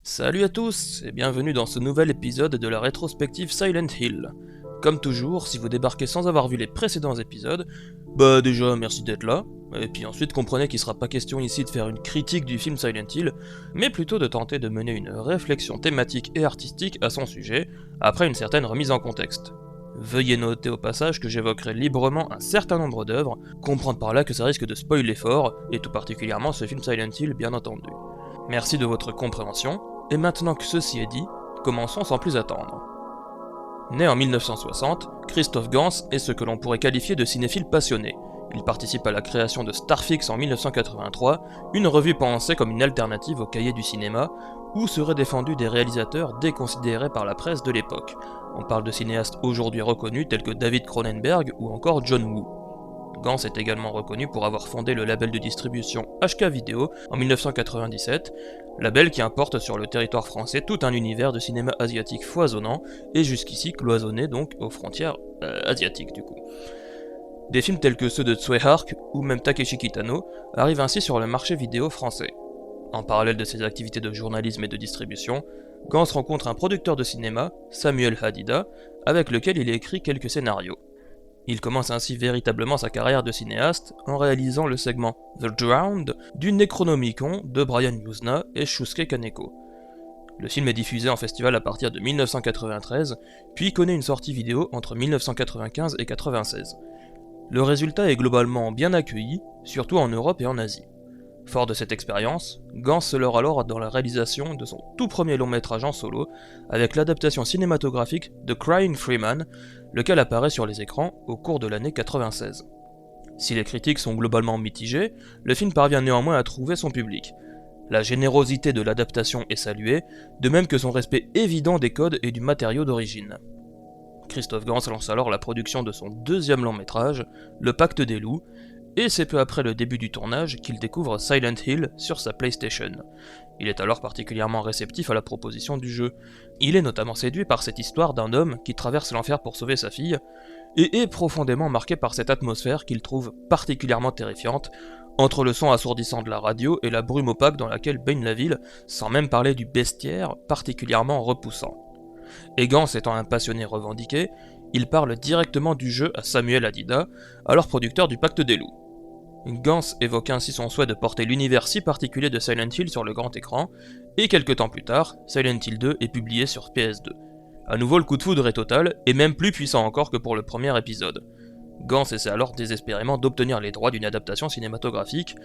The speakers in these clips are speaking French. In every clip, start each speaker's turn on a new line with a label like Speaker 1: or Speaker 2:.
Speaker 1: Salut à tous et bienvenue dans ce nouvel épisode de la rétrospective Silent Hill. Comme toujours, si vous débarquez sans avoir vu les précédents épisodes, bah déjà merci d'être là, et puis ensuite comprenez qu'il sera pas question ici de faire une critique du film Silent Hill, mais plutôt de tenter de mener une réflexion thématique et artistique à son sujet, après une certaine remise en contexte. Veuillez noter au passage que j'évoquerai librement un certain nombre d'œuvres, comprendre par là que ça risque de spoiler fort, et tout particulièrement ce film Silent Hill bien entendu. Merci de votre compréhension, et maintenant que ceci est dit, commençons sans plus attendre. Né en 1960, Christophe Gans est ce que l'on pourrait qualifier de cinéphile passionné. Il participe à la création de Starfix en 1983, une revue pensée comme une alternative au cahier du cinéma, où seraient défendus des réalisateurs déconsidérés par la presse de l'époque. On parle de cinéastes aujourd'hui reconnus tels que David Cronenberg ou encore John Woo. Gans est également reconnu pour avoir fondé le label de distribution HK Video en 1997, label qui importe sur le territoire français tout un univers de cinéma asiatique foisonnant et jusqu'ici cloisonné donc aux frontières asiatiques du coup. Des films tels que ceux de Tsui Hark ou même Takeshi Kitano arrivent ainsi sur le marché vidéo français. En parallèle de ses activités de journalisme et de distribution, Gans rencontre un producteur de cinéma, Samuel Hadida, avec lequel il écrit quelques scénarios. Il commence ainsi véritablement sa carrière de cinéaste en réalisant le segment The Drowned du Necronomicon de Brian Yuzna et Shusuke Kaneko. Le film est diffusé en festival à partir de 1993, puis connaît une sortie vidéo entre 1995 et 1996. Le résultat est globalement bien accueilli, surtout en Europe et en Asie. Fort de cette expérience, Gans se lance alors dans la réalisation de son tout premier long métrage en solo, avec l'adaptation cinématographique de Crying Freeman, lequel apparaît sur les écrans au cours de l'année 96. Si les critiques sont globalement mitigées, le film parvient néanmoins à trouver son public. La générosité de l'adaptation est saluée, de même que son respect évident des codes et du matériau d'origine. Christophe Gans lance alors la production de son deuxième long métrage, Le Pacte des Loups, et c'est peu après le début du tournage qu'il découvre Silent Hill sur sa PlayStation. Il est alors particulièrement réceptif à la proposition du jeu. Il est notamment séduit par cette histoire d'un homme qui traverse l'enfer pour sauver sa fille, et est profondément marqué par cette atmosphère qu'il trouve particulièrement terrifiante, entre le son assourdissant de la radio et la brume opaque dans laquelle baigne la ville, sans même parler du bestiaire particulièrement repoussant. Et Gans étant un passionné revendiqué, il parle directement du jeu à Samuel Hadida, alors producteur du Pacte des Loups. Gans évoque ainsi son souhait de porter l'univers si particulier de Silent Hill sur le grand écran, et quelques temps plus tard, Silent Hill 2 est publié sur PS2. A nouveau, le coup de foudre est total, et même plus puissant encore que pour le premier épisode. Gans essaie alors désespérément d'obtenir les droits d'une adaptation cinématographique,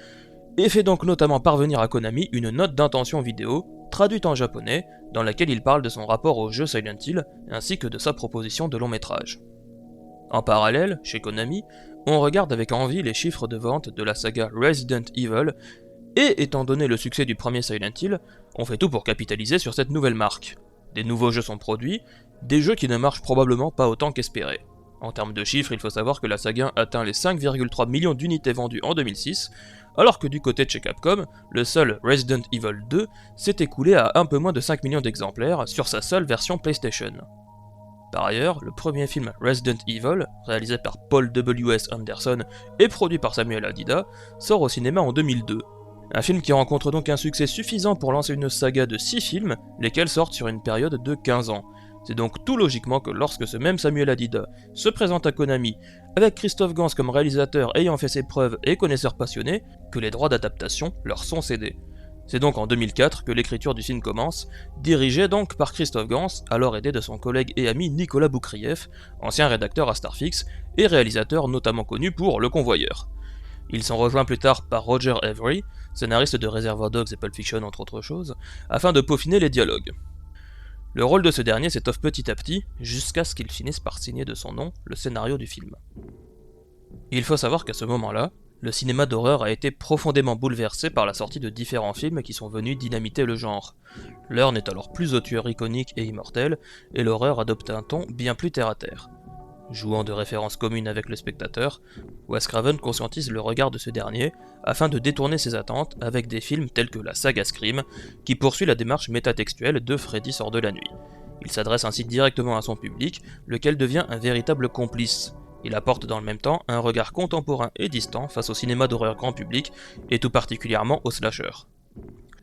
Speaker 1: et fait donc notamment parvenir à Konami une note d'intention vidéo, traduite en japonais, dans laquelle il parle de son rapport au jeu Silent Hill, ainsi que de sa proposition de long métrage. En parallèle, chez Konami, on regarde avec envie les chiffres de vente de la saga Resident Evil, et étant donné le succès du premier Silent Hill, on fait tout pour capitaliser sur cette nouvelle marque. Des nouveaux jeux sont produits, des jeux qui ne marchent probablement pas autant qu'espéré. En termes de chiffres, il faut savoir que la saga atteint les 5,3 millions d'unités vendues en 2006, alors que du côté de chez Capcom, le seul Resident Evil 2 s'est écoulé à un peu moins de 5 millions d'exemplaires sur sa seule version PlayStation. Par ailleurs, le premier film Resident Evil, réalisé par Paul W.S. Anderson et produit par Samuel Hadida, sort au cinéma en 2002. Un film qui rencontre donc un succès suffisant pour lancer une saga de 6 films, lesquels sortent sur une période de 15 ans. C'est donc tout logiquement que lorsque ce même Samuel Hadida se présente à Konami, avec Christophe Gans comme réalisateur ayant fait ses preuves et connaisseur passionné, que les droits d'adaptation leur sont cédés. C'est donc en 2004 que l'écriture du film commence, dirigée donc par Christophe Gans, alors aidé de son collègue et ami Nicolas Boukrieff, ancien rédacteur à Starfix et réalisateur notamment connu pour Le Convoyeur. Ils sont rejoints plus tard par Roger Avery, scénariste de Reservoir Dogs et Pulp Fiction entre autres choses, afin de peaufiner les dialogues. Le rôle de ce dernier s'étoffe petit à petit, jusqu'à ce qu'il finisse par signer de son nom le scénario du film. Il faut savoir qu'à ce moment-là, le cinéma d'horreur a été profondément bouleversé par la sortie de différents films qui sont venus dynamiter le genre. L'heure n'est alors plus aux tueurs iconiques et immortels, et l'horreur adopte un ton bien plus terre-à-terre. Jouant de références communes avec le spectateur, Wes Craven conscientise le regard de ce dernier afin de détourner ses attentes avec des films tels que la saga Scream, qui poursuit la démarche métatextuelle de Freddy sort de la nuit. Il s'adresse ainsi directement à son public, lequel devient un véritable complice. Il apporte dans le même temps un regard contemporain et distant face au cinéma d'horreur grand public, et tout particulièrement au slasher.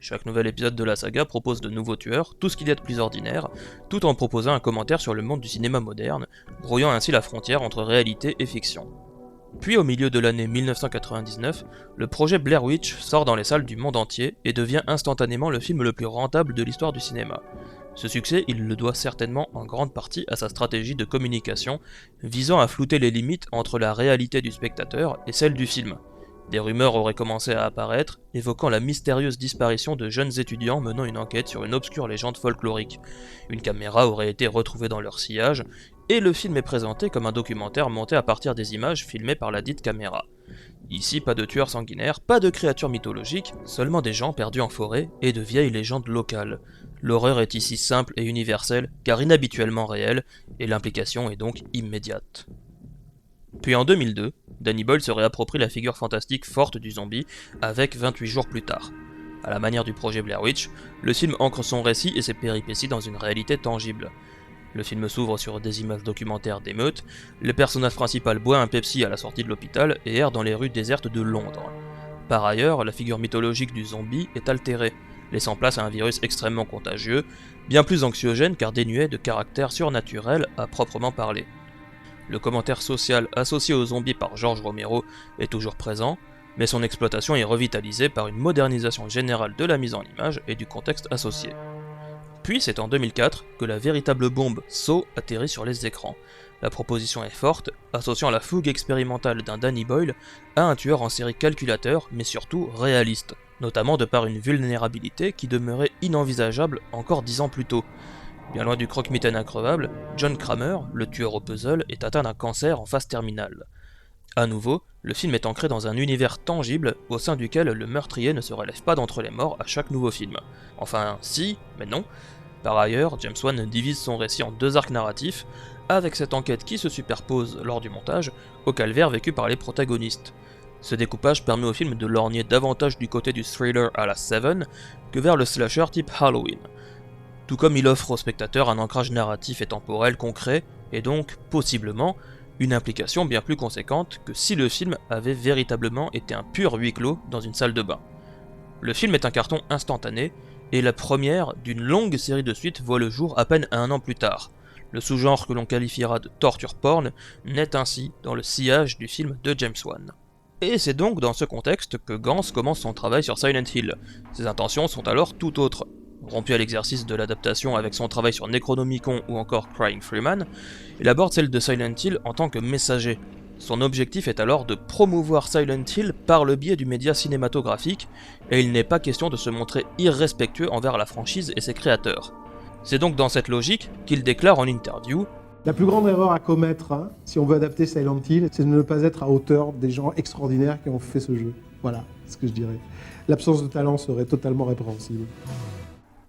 Speaker 1: Chaque nouvel épisode de la saga propose de nouveaux tueurs, tout ce qu'il y a de plus ordinaire, tout en proposant un commentaire sur le monde du cinéma moderne, brouillant ainsi la frontière entre réalité et fiction. Puis au milieu de l'année 1999, le projet Blair Witch sort dans les salles du monde entier et devient instantanément le film le plus rentable de l'histoire du cinéma. Ce succès, il le doit certainement en grande partie à sa stratégie de communication visant à flouter les limites entre la réalité du spectateur et celle du film. Des rumeurs auraient commencé à apparaître, évoquant la mystérieuse disparition de jeunes étudiants menant une enquête sur une obscure légende folklorique. Une caméra aurait été retrouvée dans leur sillage, et le film est présenté comme un documentaire monté à partir des images filmées par la dite caméra. Ici, pas de tueurs sanguinaires, pas de créatures mythologiques, seulement des gens perdus en forêt et de vieilles légendes locales. L'horreur est ici simple et universelle, car inhabituellement réelle, et l'implication est donc immédiate. Puis en 2002, Danny Boyle se réapproprie la figure fantastique forte du zombie avec 28 jours plus tard. À la manière du projet Blair Witch, le film ancre son récit et ses péripéties dans une réalité tangible. Le film s'ouvre sur des images documentaires d'émeutes, le personnage principal boit un Pepsi à la sortie de l'hôpital et erre dans les rues désertes de Londres. Par ailleurs, la figure mythologique du zombie est altérée, laissant place à un virus extrêmement contagieux, bien plus anxiogène car dénué de caractère surnaturel à proprement parler. Le commentaire social associé aux zombies par George Romero est toujours présent, mais son exploitation est revitalisée par une modernisation générale de la mise en image et du contexte associé. Puis c'est en 2004 que la véritable bombe Saw atterrit sur les écrans. La proposition est forte, associant la fougue expérimentale d'un Danny Boyle à un tueur en série calculateur, mais surtout réaliste, notamment de par une vulnérabilité qui demeurait inenvisageable encore 10 ans plus tôt. Bien loin du croque-mitaine increvable, John Kramer, le tueur au puzzle, est atteint d'un cancer en phase terminale. A nouveau, le film est ancré dans un univers tangible au sein duquel le meurtrier ne se relève pas d'entre les morts à chaque nouveau film. Enfin, si, mais non. Par ailleurs, James Wan divise son récit en deux arcs narratifs, avec cette enquête qui se superpose lors du montage au calvaire vécu par les protagonistes. Ce découpage permet au film de lorgner davantage du côté du thriller à la Seven que vers le slasher type Halloween. Tout comme il offre au spectateur un ancrage narratif et temporel concret, et donc, possiblement, une implication bien plus conséquente que si le film avait véritablement été un pur huis clos dans une salle de bain. Le film est un carton instantané, et la première d'une longue série de suites voit le jour à peine un an plus tard. Le sous-genre que l'on qualifiera de torture porn naît ainsi dans le sillage du film de James Wan. Et c'est donc dans ce contexte que Gans commence son travail sur Silent Hill. Ses intentions sont alors tout autres. Rompu à l'exercice de l'adaptation avec son travail sur Necronomicon ou encore Crying Freeman, il aborde celle de Silent Hill en tant que messager. Son objectif est alors de promouvoir Silent Hill par le biais du média cinématographique, et il n'est pas question de se montrer irrespectueux envers la franchise et ses créateurs. C'est donc dans cette logique qu'il déclare en interview:
Speaker 2: La plus grande erreur à commettre, si on veut adapter Silent Hill, c'est de ne pas être à hauteur des gens extraordinaires qui ont fait ce jeu. Voilà ce que je dirais. L'absence de talent serait totalement répréhensible.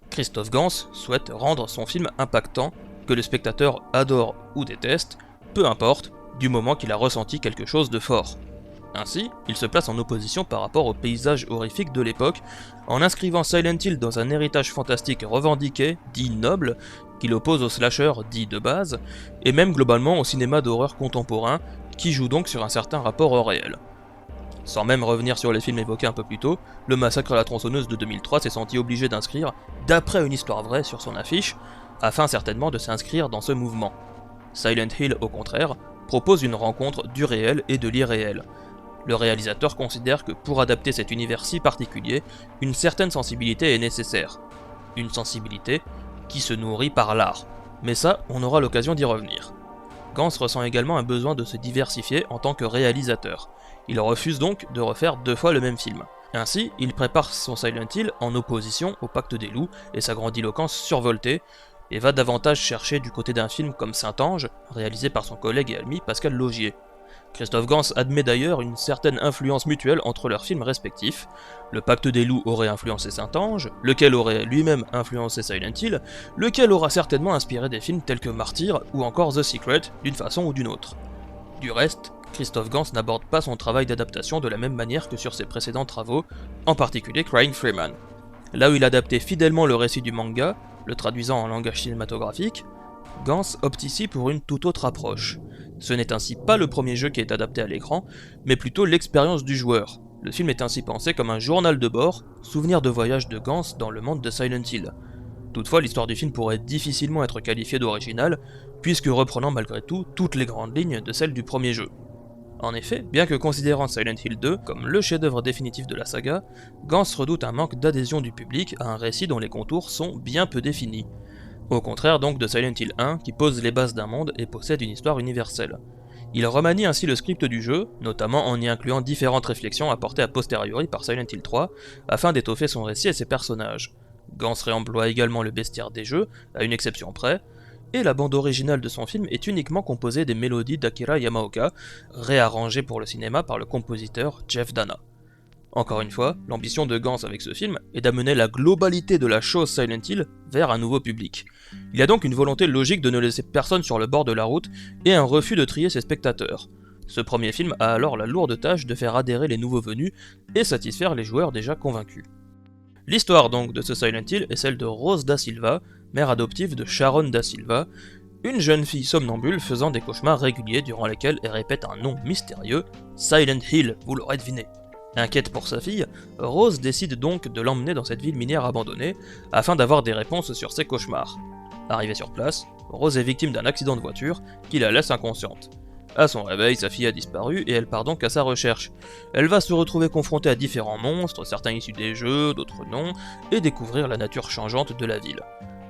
Speaker 1: Christophe Gans souhaite rendre son film impactant, que le spectateur adore ou déteste, peu importe, du moment qu'il a ressenti quelque chose de fort. Ainsi, il se place en opposition par rapport au paysage horrifique de l'époque, en inscrivant Silent Hill dans un héritage fantastique revendiqué, dit noble, qu'il oppose au slasher dit de base, et même globalement au cinéma d'horreur contemporain, qui joue donc sur un certain rapport au réel. Sans même revenir sur les films évoqués un peu plus tôt, le Massacre à la tronçonneuse de 2003 s'est senti obligé d'inscrire « d'après une histoire vraie » sur son affiche, afin certainement de s'inscrire dans ce mouvement. Silent Hill, au contraire, propose une rencontre du réel et de l'irréel. Le réalisateur considère que pour adapter cet univers si particulier, une certaine sensibilité est nécessaire. Une sensibilité qui se nourrit par l'art. Mais ça, on aura l'occasion d'y revenir. Gans ressent également un besoin de se diversifier en tant que réalisateur. Il refuse donc de refaire 2 fois le même film. Ainsi, il prépare son Silent Hill en opposition au Pacte des Loups et sa grandiloquence survoltée, et va davantage chercher du côté d'un film comme Saint-Ange, réalisé par son collègue et ami Pascal Laugier. Christophe Gans admet d'ailleurs une certaine influence mutuelle entre leurs films respectifs. Le Pacte des Loups aurait influencé Saint-Ange, lequel aurait lui-même influencé Silent Hill, lequel aura certainement inspiré des films tels que Martyr ou encore The Secret, d'une façon ou d'une autre. Du reste, Christophe Gans n'aborde pas son travail d'adaptation de la même manière que sur ses précédents travaux, en particulier Crying Freeman. Là où il adaptait fidèlement le récit du manga, le traduisant en langage cinématographique, Gans opte ici pour une toute autre approche. Ce n'est ainsi pas le premier jeu qui est adapté à l'écran, mais plutôt l'expérience du joueur. Le film est ainsi pensé comme un journal de bord, souvenir de voyage de Gans dans le monde de Silent Hill. Toutefois, l'histoire du film pourrait difficilement être qualifiée d'originale, puisque reprenant malgré tout toutes les grandes lignes de celle du premier jeu. En effet, bien que considérant Silent Hill 2 comme le chef-d'œuvre définitif de la saga, Gans redoute un manque d'adhésion du public à un récit dont les contours sont bien peu définis. Au contraire donc de Silent Hill 1 qui pose les bases d'un monde et possède une histoire universelle. Il remanie ainsi le script du jeu, notamment en y incluant différentes réflexions apportées a posteriori par Silent Hill 3, afin d'étoffer son récit et ses personnages. Gans réemploie également le bestiaire des jeux, à une exception près, et la bande originale de son film est uniquement composée des mélodies d'Akira Yamaoka, réarrangées pour le cinéma par le compositeur Jeff Dana. Encore une fois, l'ambition de Gans avec ce film est d'amener la globalité de la chose Silent Hill vers un nouveau public. Il y a donc une volonté logique de ne laisser personne sur le bord de la route et un refus de trier ses spectateurs. Ce premier film a alors la lourde tâche de faire adhérer les nouveaux venus et satisfaire les joueurs déjà convaincus. L'histoire donc de ce Silent Hill est celle de Rose da Silva, mère adoptive de Sharon da Silva, une jeune fille somnambule faisant des cauchemars réguliers durant lesquels elle répète un nom mystérieux, Silent Hill, vous l'aurez deviné. Inquiète pour sa fille, Rose décide donc de l'emmener dans cette ville minière abandonnée, afin d'avoir des réponses sur ses cauchemars. Arrivée sur place, Rose est victime d'un accident de voiture qui la laisse inconsciente. À son réveil, sa fille a disparu et elle part donc à sa recherche. Elle va se retrouver confrontée à différents monstres, certains issus des jeux, d'autres non, et découvrir la nature changeante de la ville.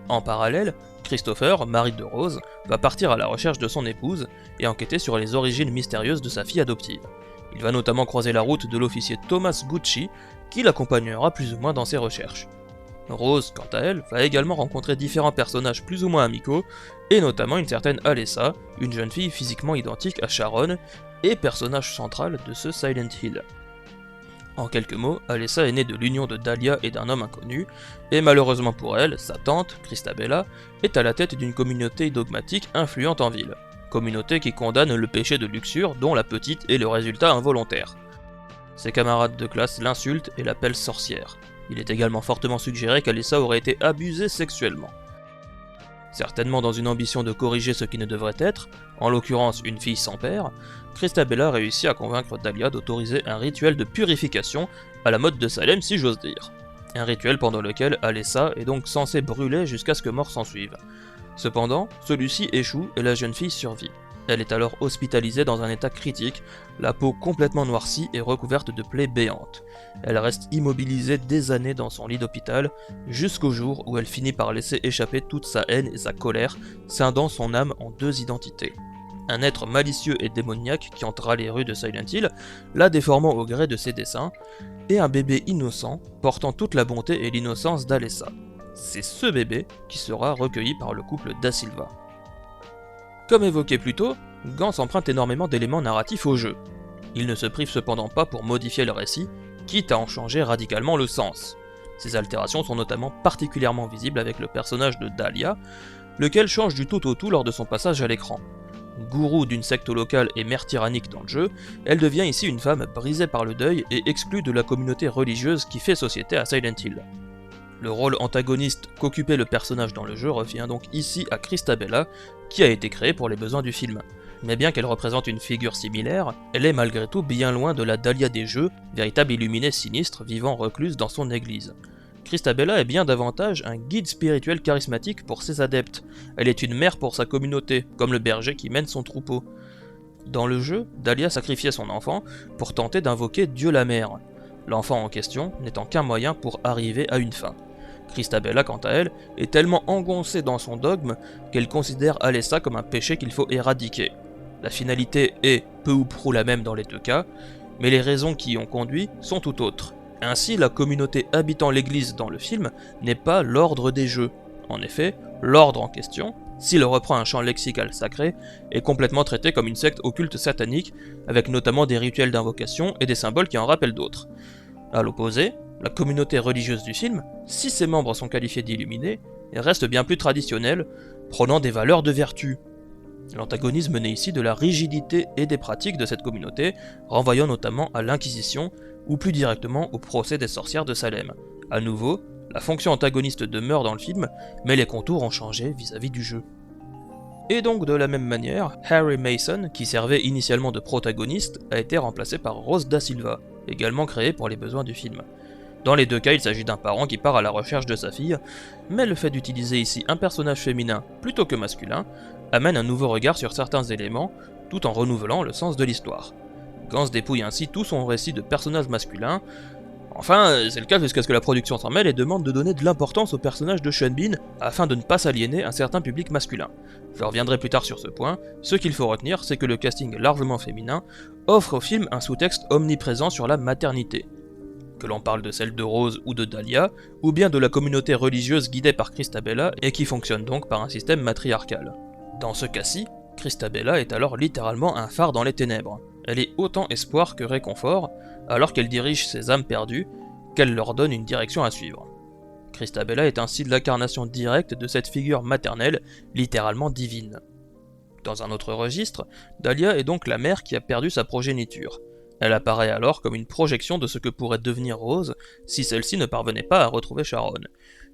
Speaker 1: En parallèle, Christopher, mari de Rose, va partir à la recherche de son épouse et enquêter sur les origines mystérieuses de sa fille adoptive. Il va notamment croiser la route de l'officier Thomas Gucci, qui l'accompagnera plus ou moins dans ses recherches. Rose, quant à elle, va également rencontrer différents personnages plus ou moins amicaux, et notamment une certaine Alessa, une jeune fille physiquement identique à Sharon, et personnage central de ce Silent Hill. En quelques mots, Alessa est née de l'union de Dahlia et d'un homme inconnu, et malheureusement pour elle, sa tante, Christabella, est à la tête d'une communauté dogmatique influente en ville. Communauté qui condamne le péché de luxure dont la petite est le résultat involontaire. Ses camarades de classe l'insultent et l'appellent sorcière. Il est également fortement suggéré qu'Alessa aurait été abusée sexuellement. Certainement dans une ambition de corriger ce qui ne devrait être, en l'occurrence une fille sans père, Christabella réussit à convaincre Dahlia d'autoriser un rituel de purification à la mode de Salem si j'ose dire. Un rituel pendant lequel Alessa est donc censée brûler jusqu'à ce que mort s'ensuive. Cependant, celui-ci échoue et la jeune fille survit. Elle est alors hospitalisée dans un état critique, la peau complètement noircie et recouverte de plaies béantes. Elle reste immobilisée des années dans son lit d'hôpital, jusqu'au jour où elle finit par laisser échapper toute sa haine et sa colère, scindant son âme en deux identités. Un être malicieux et démoniaque qui hantera les rues de Silent Hill, la déformant au gré de ses desseins, et un bébé innocent, portant toute la bonté et l'innocence d'Alessa. C'est ce bébé qui sera recueilli par le couple Da Silva. Comme évoqué plus tôt, Gans emprunte énormément d'éléments narratifs au jeu. Il ne se prive cependant pas pour modifier le récit, quitte à en changer radicalement le sens. Ces altérations sont notamment particulièrement visibles avec le personnage de Dahlia, lequel change du tout au tout lors de son passage à l'écran. Gourou d'une secte locale et mère tyrannique dans le jeu, elle devient ici une femme brisée par le deuil et exclue de la communauté religieuse qui fait société à Silent Hill. Le rôle antagoniste qu'occupait le personnage dans le jeu revient donc ici à Christabella, qui a été créée pour les besoins du film. Mais bien qu'elle représente une figure similaire, elle est malgré tout bien loin de la Dahlia des jeux, véritable illuminée sinistre vivant recluse dans son église. Christabella est bien davantage un guide spirituel charismatique pour ses adeptes. Elle est une mère pour sa communauté, comme le berger qui mène son troupeau. Dans le jeu, Dahlia sacrifiait son enfant pour tenter d'invoquer Dieu la Mère, l'enfant en question n'étant qu'un moyen pour arriver à une fin. Christabella, quant à elle, est tellement engoncée dans son dogme qu'elle considère Alessa comme un péché qu'il faut éradiquer. La finalité est peu ou prou la même dans les deux cas, mais les raisons qui y ont conduit sont tout autres. Ainsi, la communauté habitant l'église dans le film n'est pas l'ordre des jeux. En effet, l'ordre en question, s'il reprend un champ lexical sacré, est complètement traité comme une secte occulte satanique, avec notamment des rituels d'invocation et des symboles qui en rappellent d'autres. À l'opposé, la communauté religieuse du film, si ses membres sont qualifiés d'illuminés, reste bien plus traditionnelle, prônant des valeurs de vertu. L'antagonisme naît ici de la rigidité et des pratiques de cette communauté, renvoyant notamment à l'Inquisition, ou plus directement au procès des sorcières de Salem. À nouveau, la fonction antagoniste demeure dans le film, mais les contours ont changé vis-à-vis du jeu. Et donc de la même manière, Harry Mason, qui servait initialement de protagoniste, a été remplacé par Rose Da Silva, également créée pour les besoins du film. Dans les deux cas, il s'agit d'un parent qui part à la recherche de sa fille, mais le fait d'utiliser ici un personnage féminin plutôt que masculin amène un nouveau regard sur certains éléments, tout en renouvelant le sens de l'histoire. Gans dépouille ainsi tout son récit de personnages masculins. Enfin, c'est le cas jusqu'à ce que la production s'en mêle et demande de donner de l'importance au personnage de Sean Bean afin de ne pas s'aliéner un certain public masculin. Je reviendrai plus tard sur ce point, ce qu'il faut retenir c'est que le casting largement féminin offre au film un sous-texte omniprésent sur la maternité. Que l'on parle de celle de Rose ou de Dahlia, ou bien de la communauté religieuse guidée par Christabella et qui fonctionne donc par un système matriarcal. Dans ce cas-ci, Christabella est alors littéralement un phare dans les ténèbres. Elle est autant espoir que réconfort, alors qu'elle dirige ses âmes perdues, qu'elle leur donne une direction à suivre. Christabella est ainsi l'incarnation directe de cette figure maternelle, littéralement divine. Dans un autre registre, Dahlia est donc la mère qui a perdu sa progéniture. Elle apparaît alors comme une projection de ce que pourrait devenir Rose si celle-ci ne parvenait pas à retrouver Sharon.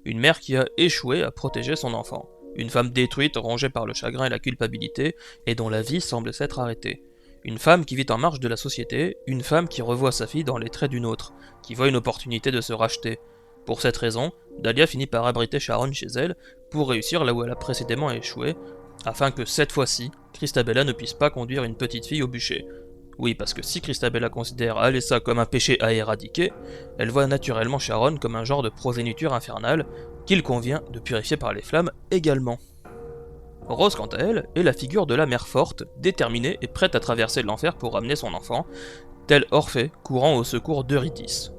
Speaker 1: Une mère qui a échoué à protéger son enfant. Une femme détruite, rongée par le chagrin et la culpabilité, et dont la vie semble s'être arrêtée. Une femme qui vit en marge de la société, une femme qui revoit sa fille dans les traits d'une autre, qui voit une opportunité de se racheter. Pour cette raison, Dahlia finit par abriter Sharon chez elle, pour réussir là où elle a précédemment échoué, afin que cette fois-ci, Christabella ne puisse pas conduire une petite fille au bûcher. Oui, parce que si Christabella considère Alessa comme un péché à éradiquer, elle voit naturellement Sharon comme un genre de progéniture infernale qu'il convient de purifier par les flammes également. Rose, quant à elle, est la figure de la mère forte, déterminée et prête à traverser l'enfer pour ramener son enfant, tel Orphée courant au secours d'Eurydice.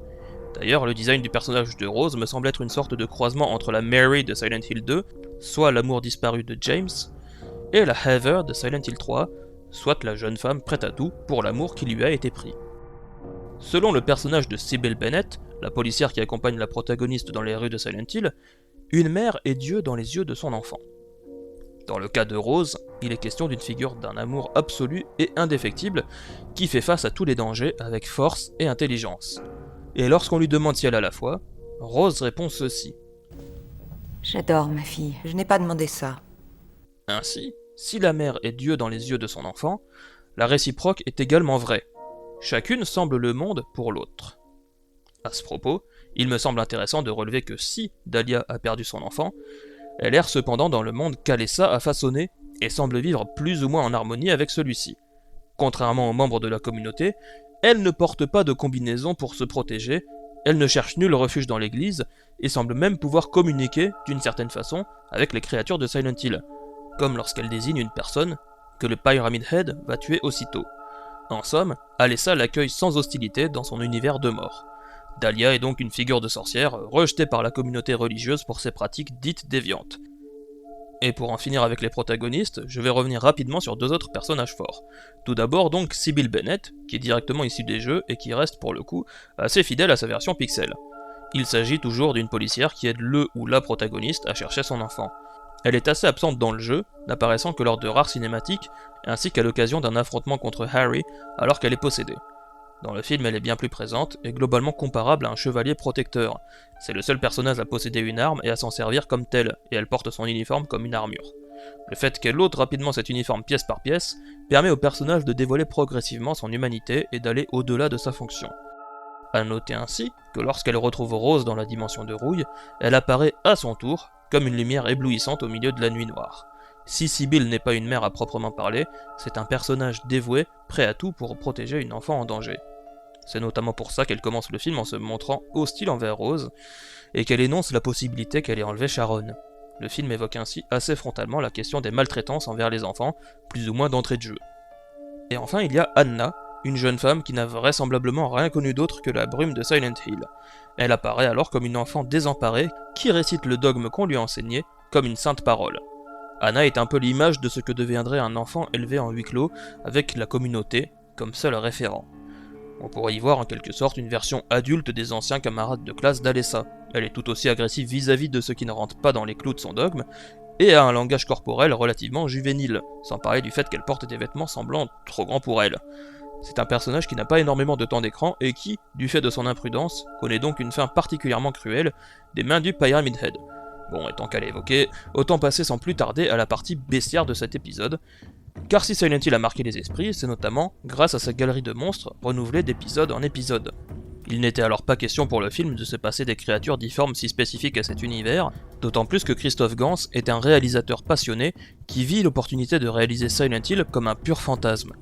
Speaker 1: D'ailleurs, le design du personnage de Rose me semble être une sorte de croisement entre la Mary de Silent Hill 2, soit l'amour disparu de James, et la Heather de Silent Hill 3, soit la jeune femme prête à tout pour l'amour qui lui a été pris. Selon le personnage de Sybil Bennett, la policière qui accompagne la protagoniste dans les rues de Silent Hill, une mère est Dieu dans les yeux de son enfant. Dans le cas de Rose, il est question d'une figure d'un amour absolu et indéfectible qui fait face à tous les dangers avec force et intelligence. Et lorsqu'on lui demande si elle a la foi, Rose répond ceci.
Speaker 3: J'adore ma fille, je n'ai pas demandé ça.
Speaker 1: Ainsi, si la mère est Dieu dans les yeux de son enfant, la réciproque est également vraie. Chacune semble le monde pour l'autre. À ce propos, il me semble intéressant de relever que si Dahlia a perdu son enfant, elle erre cependant dans le monde qu'Alessa a façonné et semble vivre plus ou moins en harmonie avec celui-ci. Contrairement aux membres de la communauté, elle ne porte pas de combinaison pour se protéger, elle ne cherche nul refuge dans l'église, et semble même pouvoir communiquer, d'une certaine façon, avec les créatures de Silent Hill, comme lorsqu'elle désigne une personne que le Pyramid Head va tuer aussitôt. En somme, Alessa l'accueille sans hostilité dans son univers de mort. Dahlia est donc une figure de sorcière rejetée par la communauté religieuse pour ses pratiques dites déviantes. Et pour en finir avec les protagonistes, je vais revenir rapidement sur 2 autres personnages forts. Tout d'abord donc Sybil Bennett, qui est directement issue des jeux et qui reste pour le coup assez fidèle à sa version pixel. Il s'agit toujours d'une policière qui aide le ou la protagoniste à chercher son enfant. Elle est assez absente dans le jeu, n'apparaissant que lors de rares cinématiques, ainsi qu'à l'occasion d'un affrontement contre Harry alors qu'elle est possédée. Dans le film, elle est bien plus présente et globalement comparable à un chevalier protecteur. C'est le seul personnage à posséder une arme et à s'en servir comme telle, et elle porte son uniforme comme une armure. Le fait qu'elle ôte rapidement cet uniforme pièce par pièce permet au personnage de dévoiler progressivement son humanité et d'aller au-delà de sa fonction. A noter ainsi que lorsqu'elle retrouve Rose dans la dimension de rouille, elle apparaît à son tour comme une lumière éblouissante au milieu de la nuit noire. Si Sybil n'est pas une mère à proprement parler, c'est un personnage dévoué, prêt à tout pour protéger une enfant en danger. C'est notamment pour ça qu'elle commence le film en se montrant hostile envers Rose, et qu'elle énonce la possibilité qu'elle ait enlevé Sharon. Le film évoque ainsi assez frontalement la question des maltraitances envers les enfants, plus ou moins d'entrée de jeu. Et enfin il y a Anna, une jeune femme qui n'a vraisemblablement rien connu d'autre que la brume de Silent Hill. Elle apparaît alors comme une enfant désemparée qui récite le dogme qu'on lui a enseigné comme une sainte parole. Anna est un peu l'image de ce que deviendrait un enfant élevé en huis clos avec la communauté comme seul référent. On pourrait y voir en quelque sorte une version adulte des anciens camarades de classe d'Alessa. Elle est tout aussi agressive vis-à-vis de ceux qui ne rentrent pas dans les clous de son dogme, et a un langage corporel relativement juvénile, sans parler du fait qu'elle porte des vêtements semblant trop grands pour elle. C'est un personnage qui n'a pas énormément de temps d'écran et qui, du fait de son imprudence, connaît donc une fin particulièrement cruelle des mains du Pyramid Head. Bon, et tant qu'à l'évoquer, autant passer sans plus tarder à la partie bestiaire de cet épisode, car si Silent Hill a marqué les esprits, c'est notamment grâce à sa galerie de monstres renouvelée d'épisode en épisode. Il n'était alors pas question pour le film de se passer des créatures difformes si spécifiques à cet univers, d'autant plus que Christophe Gans est un réalisateur passionné qui vit l'opportunité de réaliser Silent Hill comme un pur fantasme.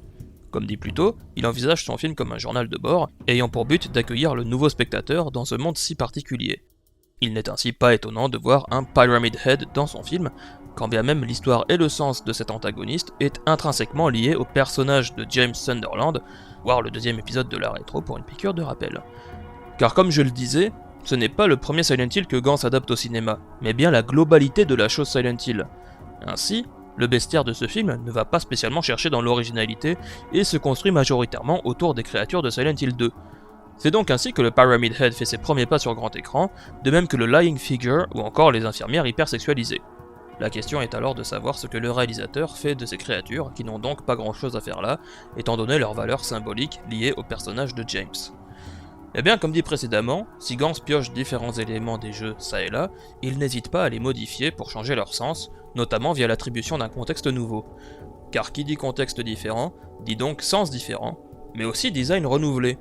Speaker 1: Comme dit plus tôt, il envisage son film comme un journal de bord, ayant pour but d'accueillir le nouveau spectateur dans ce monde si particulier. Il n'est ainsi pas étonnant de voir un Pyramid Head dans son film, quand bien même l'histoire et le sens de cet antagoniste est intrinsèquement lié au personnage de James Sunderland, voire le 2e épisode de la rétro pour une piqûre de rappel. Car comme je le disais, ce n'est pas le premier Silent Hill que Gans adapte au cinéma, mais bien la globalité de la chose Silent Hill. Ainsi, le bestiaire de ce film ne va pas spécialement chercher dans l'originalité et se construit majoritairement autour des créatures de Silent Hill 2. C'est donc ainsi que le Pyramid Head fait ses premiers pas sur grand écran, de même que le Lying Figure ou encore les infirmières hypersexualisées. La question est alors de savoir ce que le réalisateur fait de ces créatures, qui n'ont donc pas grand chose à faire là, étant donné leur valeur symbolique liée au personnage de James. Eh bien, comme dit précédemment, si Gans pioche différents éléments des jeux ça et là, il n'hésite pas à les modifier pour changer leur sens, notamment via l'attribution d'un contexte nouveau. Car qui dit contexte différent, dit donc sens différent, mais aussi design renouvelé.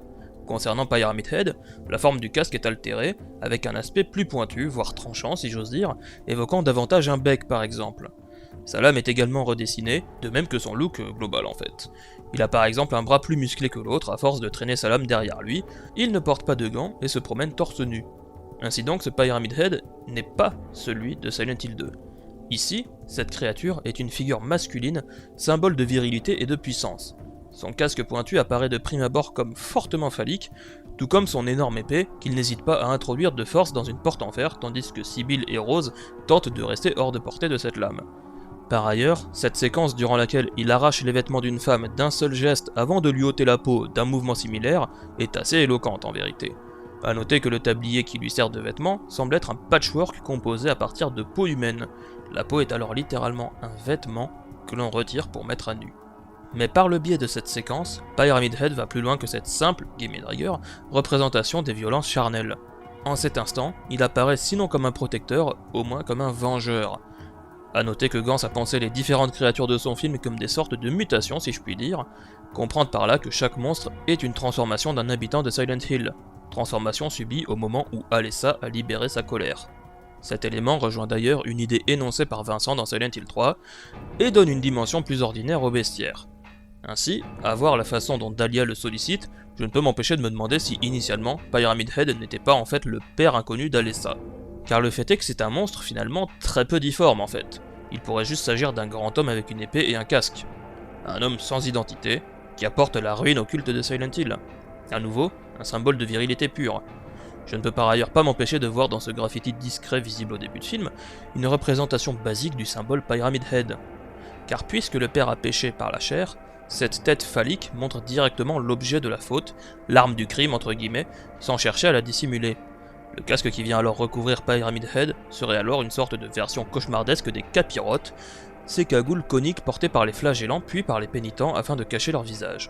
Speaker 1: Concernant Pyramid Head, la forme du casque est altérée, avec un aspect plus pointu, voire tranchant si j'ose dire, évoquant davantage un bec par exemple. Sa lame est également redessinée, de même que son look global en fait. Il a par exemple un bras plus musclé que l'autre à force de traîner sa lame derrière lui, il ne porte pas de gants et se promène torse nu. Ainsi donc ce Pyramid Head n'est pas celui de Silent Hill 2. Ici, cette créature est une figure masculine, symbole de virilité et de puissance. Son casque pointu apparaît de prime abord comme fortement phallique, tout comme son énorme épée qu'il n'hésite pas à introduire de force dans une porte en fer, tandis que Sybil et Rose tentent de rester hors de portée de cette lame. Par ailleurs, cette séquence durant laquelle il arrache les vêtements d'une femme d'un seul geste avant de lui ôter la peau d'un mouvement similaire est assez éloquente en vérité. A noter que le tablier qui lui sert de vêtement semble être un patchwork composé à partir de peau humaine. La peau est alors littéralement un vêtement que l'on retire pour mettre à nu. Mais par le biais de cette séquence, Pyramid Head va plus loin que cette simple, représentation des violences charnelles. En cet instant, il apparaît sinon comme un protecteur, au moins comme un vengeur. A noter que Gans a pensé les différentes créatures de son film comme des sortes de mutations si je puis dire, comprendre par là que chaque monstre est une transformation d'un habitant de Silent Hill, transformation subie au moment où Alessa a libéré sa colère. Cet élément rejoint d'ailleurs une idée énoncée par Vincent dans Silent Hill 3, et donne une dimension plus ordinaire au bestiaire. Ainsi, à voir la façon dont Dahlia le sollicite, je ne peux m'empêcher de me demander si initialement Pyramid Head n'était pas en fait le père inconnu d'Alessa. Car le fait est que c'est un monstre finalement très peu difforme en fait. Il pourrait juste s'agir d'un grand homme avec une épée et un casque. Un homme sans identité, qui apporte la ruine au culte de Silent Hill. À nouveau, un symbole de virilité pure. Je ne peux par ailleurs pas m'empêcher de voir dans ce graffiti discret visible au début de film, une représentation basique du symbole Pyramid Head. Car puisque le père a péché par la chair, cette tête phallique montre directement l'objet de la faute, l'arme du crime entre guillemets, sans chercher à la dissimuler. Le casque qui vient alors recouvrir Pyramid Head serait alors une sorte de version cauchemardesque des capirotes, ces cagoules coniques portées par les flagellants puis par les pénitents afin de cacher leur visage.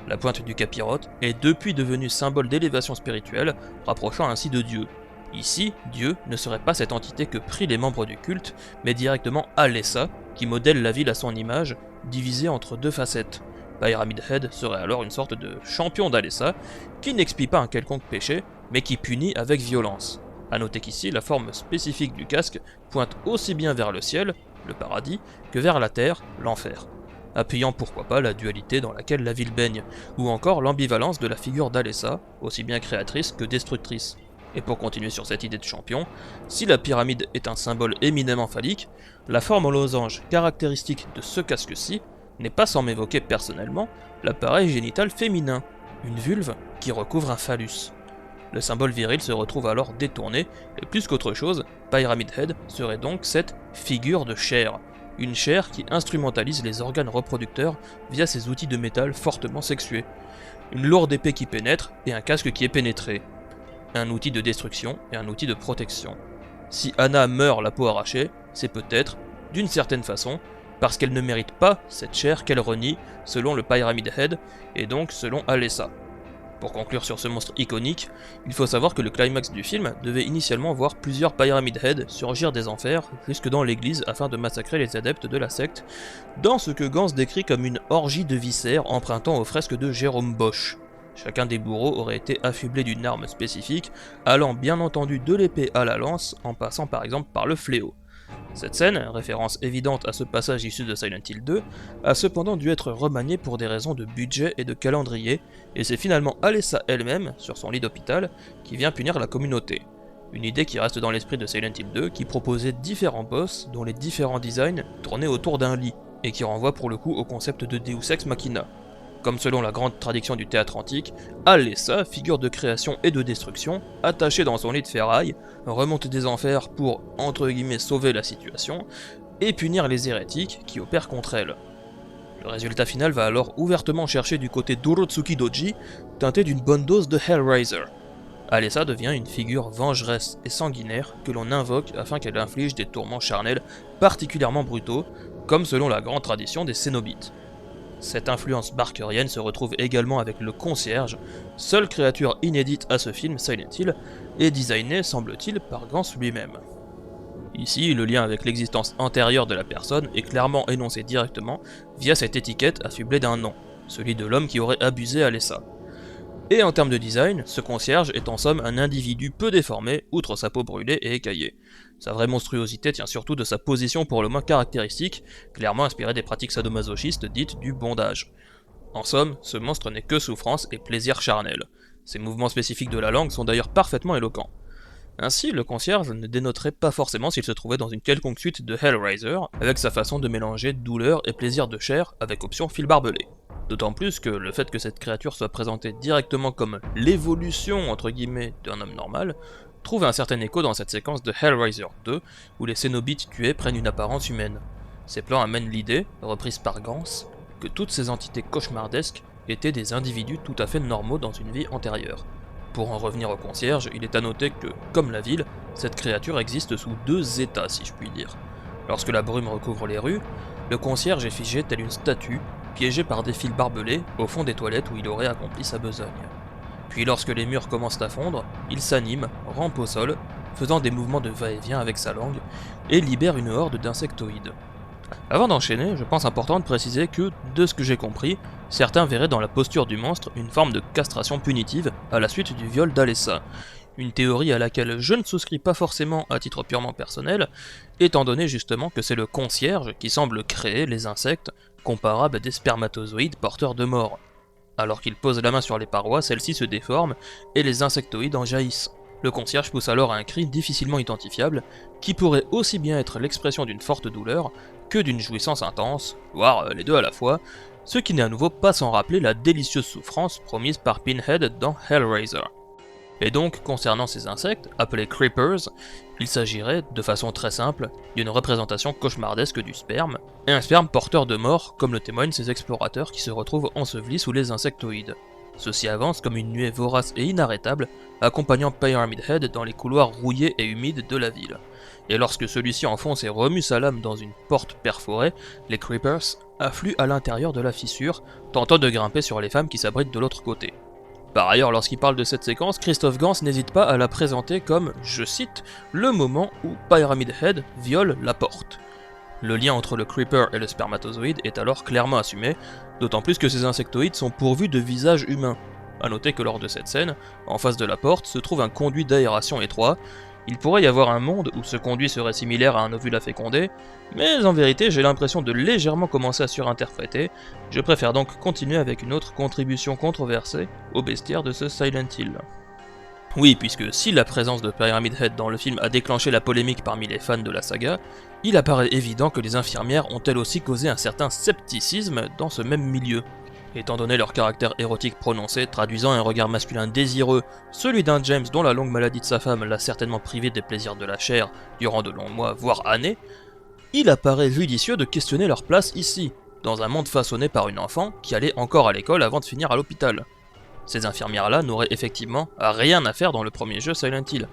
Speaker 1: La pointe du capirote est depuis devenue symbole d'élévation spirituelle, rapprochant ainsi de Dieu. Ici, Dieu ne serait pas cette entité que prient les membres du culte, mais directement Alessa, qui modèle la ville à son image, divisée entre deux facettes. Pyramid Head serait alors une sorte de champion d'Alessa, qui n'expie pas un quelconque péché, mais qui punit avec violence. A noter qu'ici, la forme spécifique du casque pointe aussi bien vers le ciel, le paradis, que vers la terre, l'enfer. Appuyant pourquoi pas la dualité dans laquelle la ville baigne, ou encore l'ambivalence de la figure d'Alessa, aussi bien créatrice que destructrice. Et pour continuer sur cette idée de champion, si la pyramide est un symbole éminemment phallique, la forme en losange caractéristique de ce casque-ci n'est pas sans m'évoquer personnellement l'appareil génital féminin, une vulve qui recouvre un phallus. Le symbole viril se retrouve alors détourné, et plus qu'autre chose, Pyramid Head serait donc cette figure de chair, une chair qui instrumentalise les organes reproducteurs via ses outils de métal fortement sexués, une lourde épée qui pénètre et un casque qui est pénétré, un outil de destruction et un outil de protection. Si Anna meurt la peau arrachée, c'est peut-être, d'une certaine façon, parce qu'elle ne mérite pas cette chair qu'elle renie selon le Pyramid Head et donc selon Alessa. Pour conclure sur ce monstre iconique, il faut savoir que le climax du film devait initialement voir plusieurs Pyramid Head surgir des enfers jusque dans l'église afin de massacrer les adeptes de la secte, dans ce que Gans décrit comme une orgie de viscères empruntant aux fresques de Jérôme Bosch. Chacun des bourreaux aurait été affublé d'une arme spécifique, allant bien entendu de l'épée à la lance, en passant par exemple par le fléau. Cette scène, référence évidente à ce passage issu de Silent Hill 2, a cependant dû être remaniée pour des raisons de budget et de calendrier, et c'est finalement Alessa elle-même, sur son lit d'hôpital, qui vient punir la communauté. Une idée qui reste dans l'esprit de Silent Hill 2, qui proposait différents boss dont les différents designs tournaient autour d'un lit, et qui renvoie pour le coup au concept de Deus Ex Machina. Comme selon la grande tradition du théâtre antique, Alessa, figure de création et de destruction, attachée dans son lit de ferraille, remonte des enfers pour, entre guillemets, sauver la situation, et punir les hérétiques qui opèrent contre elle. Le résultat final va alors ouvertement chercher du côté d'Urotsuki Doji, teinté d'une bonne dose de Hellraiser. Alessa devient une figure vengeresse et sanguinaire que l'on invoque afin qu'elle inflige des tourments charnels particulièrement brutaux, comme selon la grande tradition des Cénobites. Cette influence barkerienne se retrouve également avec le concierge, seule créature inédite à ce film Silent Hill, et designée, semble-t-il, par Gans lui-même. Ici, le lien avec l'existence antérieure de la personne est clairement énoncé directement via cette étiquette affublée d'un nom, celui de l'homme qui aurait abusé Alessa. Et en termes de design, ce concierge est en somme un individu peu déformé, outre sa peau brûlée et écaillée. Sa vraie monstruosité tient surtout de sa position pour le moins caractéristique, clairement inspirée des pratiques sadomasochistes dites du bondage. En somme, ce monstre n'est que souffrance et plaisir charnel. Ses mouvements spécifiques de la langue sont d'ailleurs parfaitement éloquents. Ainsi, le concierge ne dénoterait pas forcément s'il se trouvait dans une quelconque suite de Hellraiser, avec sa façon de mélanger douleur et plaisir de chair avec option fil barbelé. D'autant plus que le fait que cette créature soit présentée directement comme l'évolution entre guillemets d'un homme normal, trouve un certain écho dans cette séquence de Hellraiser 2, où les Cénobites tués prennent une apparence humaine. Ces plans amènent l'idée, reprise par Gans, que toutes ces entités cauchemardesques étaient des individus tout à fait normaux dans une vie antérieure. Pour en revenir au concierge, il est à noter que, comme la ville, cette créature existe sous deux états si je puis dire. Lorsque la brume recouvre les rues, le concierge est figé tel une statue, piégé par des fils barbelés au fond des toilettes où il aurait accompli sa besogne. Puis lorsque les murs commencent à fondre, il s'anime, rampe au sol, faisant des mouvements de va-et-vient avec sa langue, et libère une horde d'insectoïdes. Avant d'enchaîner, je pense important de préciser que, de ce que j'ai compris, certains verraient dans la posture du monstre une forme de castration punitive à la suite du viol d'Alessa, Une théorie à laquelle je ne souscris pas forcément à titre purement personnel, étant donné justement que c'est le concierge qui semble créer les insectes comparables à des spermatozoïdes porteurs de mort. Alors qu'il pose la main sur les parois, celles-ci se déforment et les insectoïdes en jaillissent. Le concierge pousse alors un cri difficilement identifiable, qui pourrait aussi bien être l'expression d'une forte douleur que d'une jouissance intense, voire les deux à la fois, ce qui n'est à nouveau pas sans rappeler la délicieuse souffrance promise par Pinhead dans Hellraiser. Et donc, concernant ces insectes, appelés creepers, il s'agirait, de façon très simple, d'une représentation cauchemardesque du sperme, et un sperme porteur de mort, comme le témoignent ces explorateurs qui se retrouvent ensevelis sous les insectoïdes. Ceux-ci avancent comme une nuée vorace et inarrêtable, accompagnant Pyramid Head dans les couloirs rouillés et humides de la ville. Et lorsque celui-ci enfonce et remue sa lame dans une porte perforée, les creepers affluent à l'intérieur de la fissure, tentant de grimper sur les femmes qui s'abritent de l'autre côté. Par ailleurs, lorsqu'il parle de cette séquence, Christophe Gans n'hésite pas à la présenter comme, je cite, le moment où Pyramid Head viole la porte. Le lien entre le creeper et le spermatozoïde est alors clairement assumé, d'autant plus que ces insectoïdes sont pourvus de visages humains. A noter que lors de cette scène, en face de la porte se trouve un conduit d'aération étroit. Il pourrait y avoir un monde où ce conduit serait similaire à un ovule à féconder, mais en vérité j'ai l'impression de légèrement commencer à surinterpréter, je préfère donc continuer avec une autre contribution controversée au bestiaire de ce Silent Hill. Oui, puisque si la présence de Pyramid Head dans le film a déclenché la polémique parmi les fans de la saga, il apparaît évident que les infirmières ont elles aussi causé un certain scepticisme dans ce même milieu. Étant donné leur caractère érotique prononcé, traduisant un regard masculin désireux, celui d'un James dont la longue maladie de sa femme l'a certainement privé des plaisirs de la chair durant de longs mois, voire années, il apparaît judicieux de questionner leur place ici, dans un monde façonné par une enfant qui allait encore à l'école avant de finir à l'hôpital. Ces infirmières-là n'auraient effectivement rien à faire dans le premier jeu Silent Hill.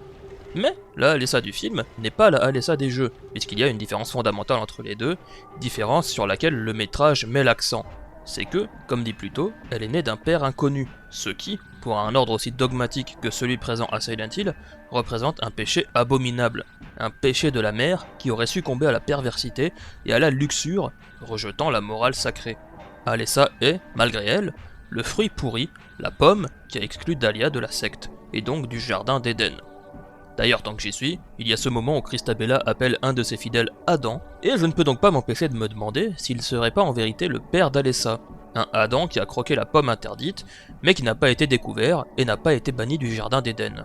Speaker 1: Mais la Alessa du film n'est pas la Alessa des jeux, puisqu'il y a une différence fondamentale entre les deux, différence sur laquelle le métrage met l'accent. C'est que, comme dit plus tôt, elle est née d'un père inconnu, ce qui, pour un ordre aussi dogmatique que celui présent à Silent Hill, représente un péché abominable, un péché de la mère qui aurait succombé à la perversité et à la luxure, rejetant la morale sacrée. Alessa est, malgré elle, le fruit pourri, la pomme qui a exclu Dahlia de la secte, et donc du jardin d'Éden. D'ailleurs, tant que j'y suis, il y a ce moment où Christabella appelle un de ses fidèles Adam, et je ne peux donc pas m'empêcher de me demander s'il serait pas en vérité le père d'Alessa, un Adam qui a croqué la pomme interdite, mais qui n'a pas été découvert et n'a pas été banni du jardin d'Éden.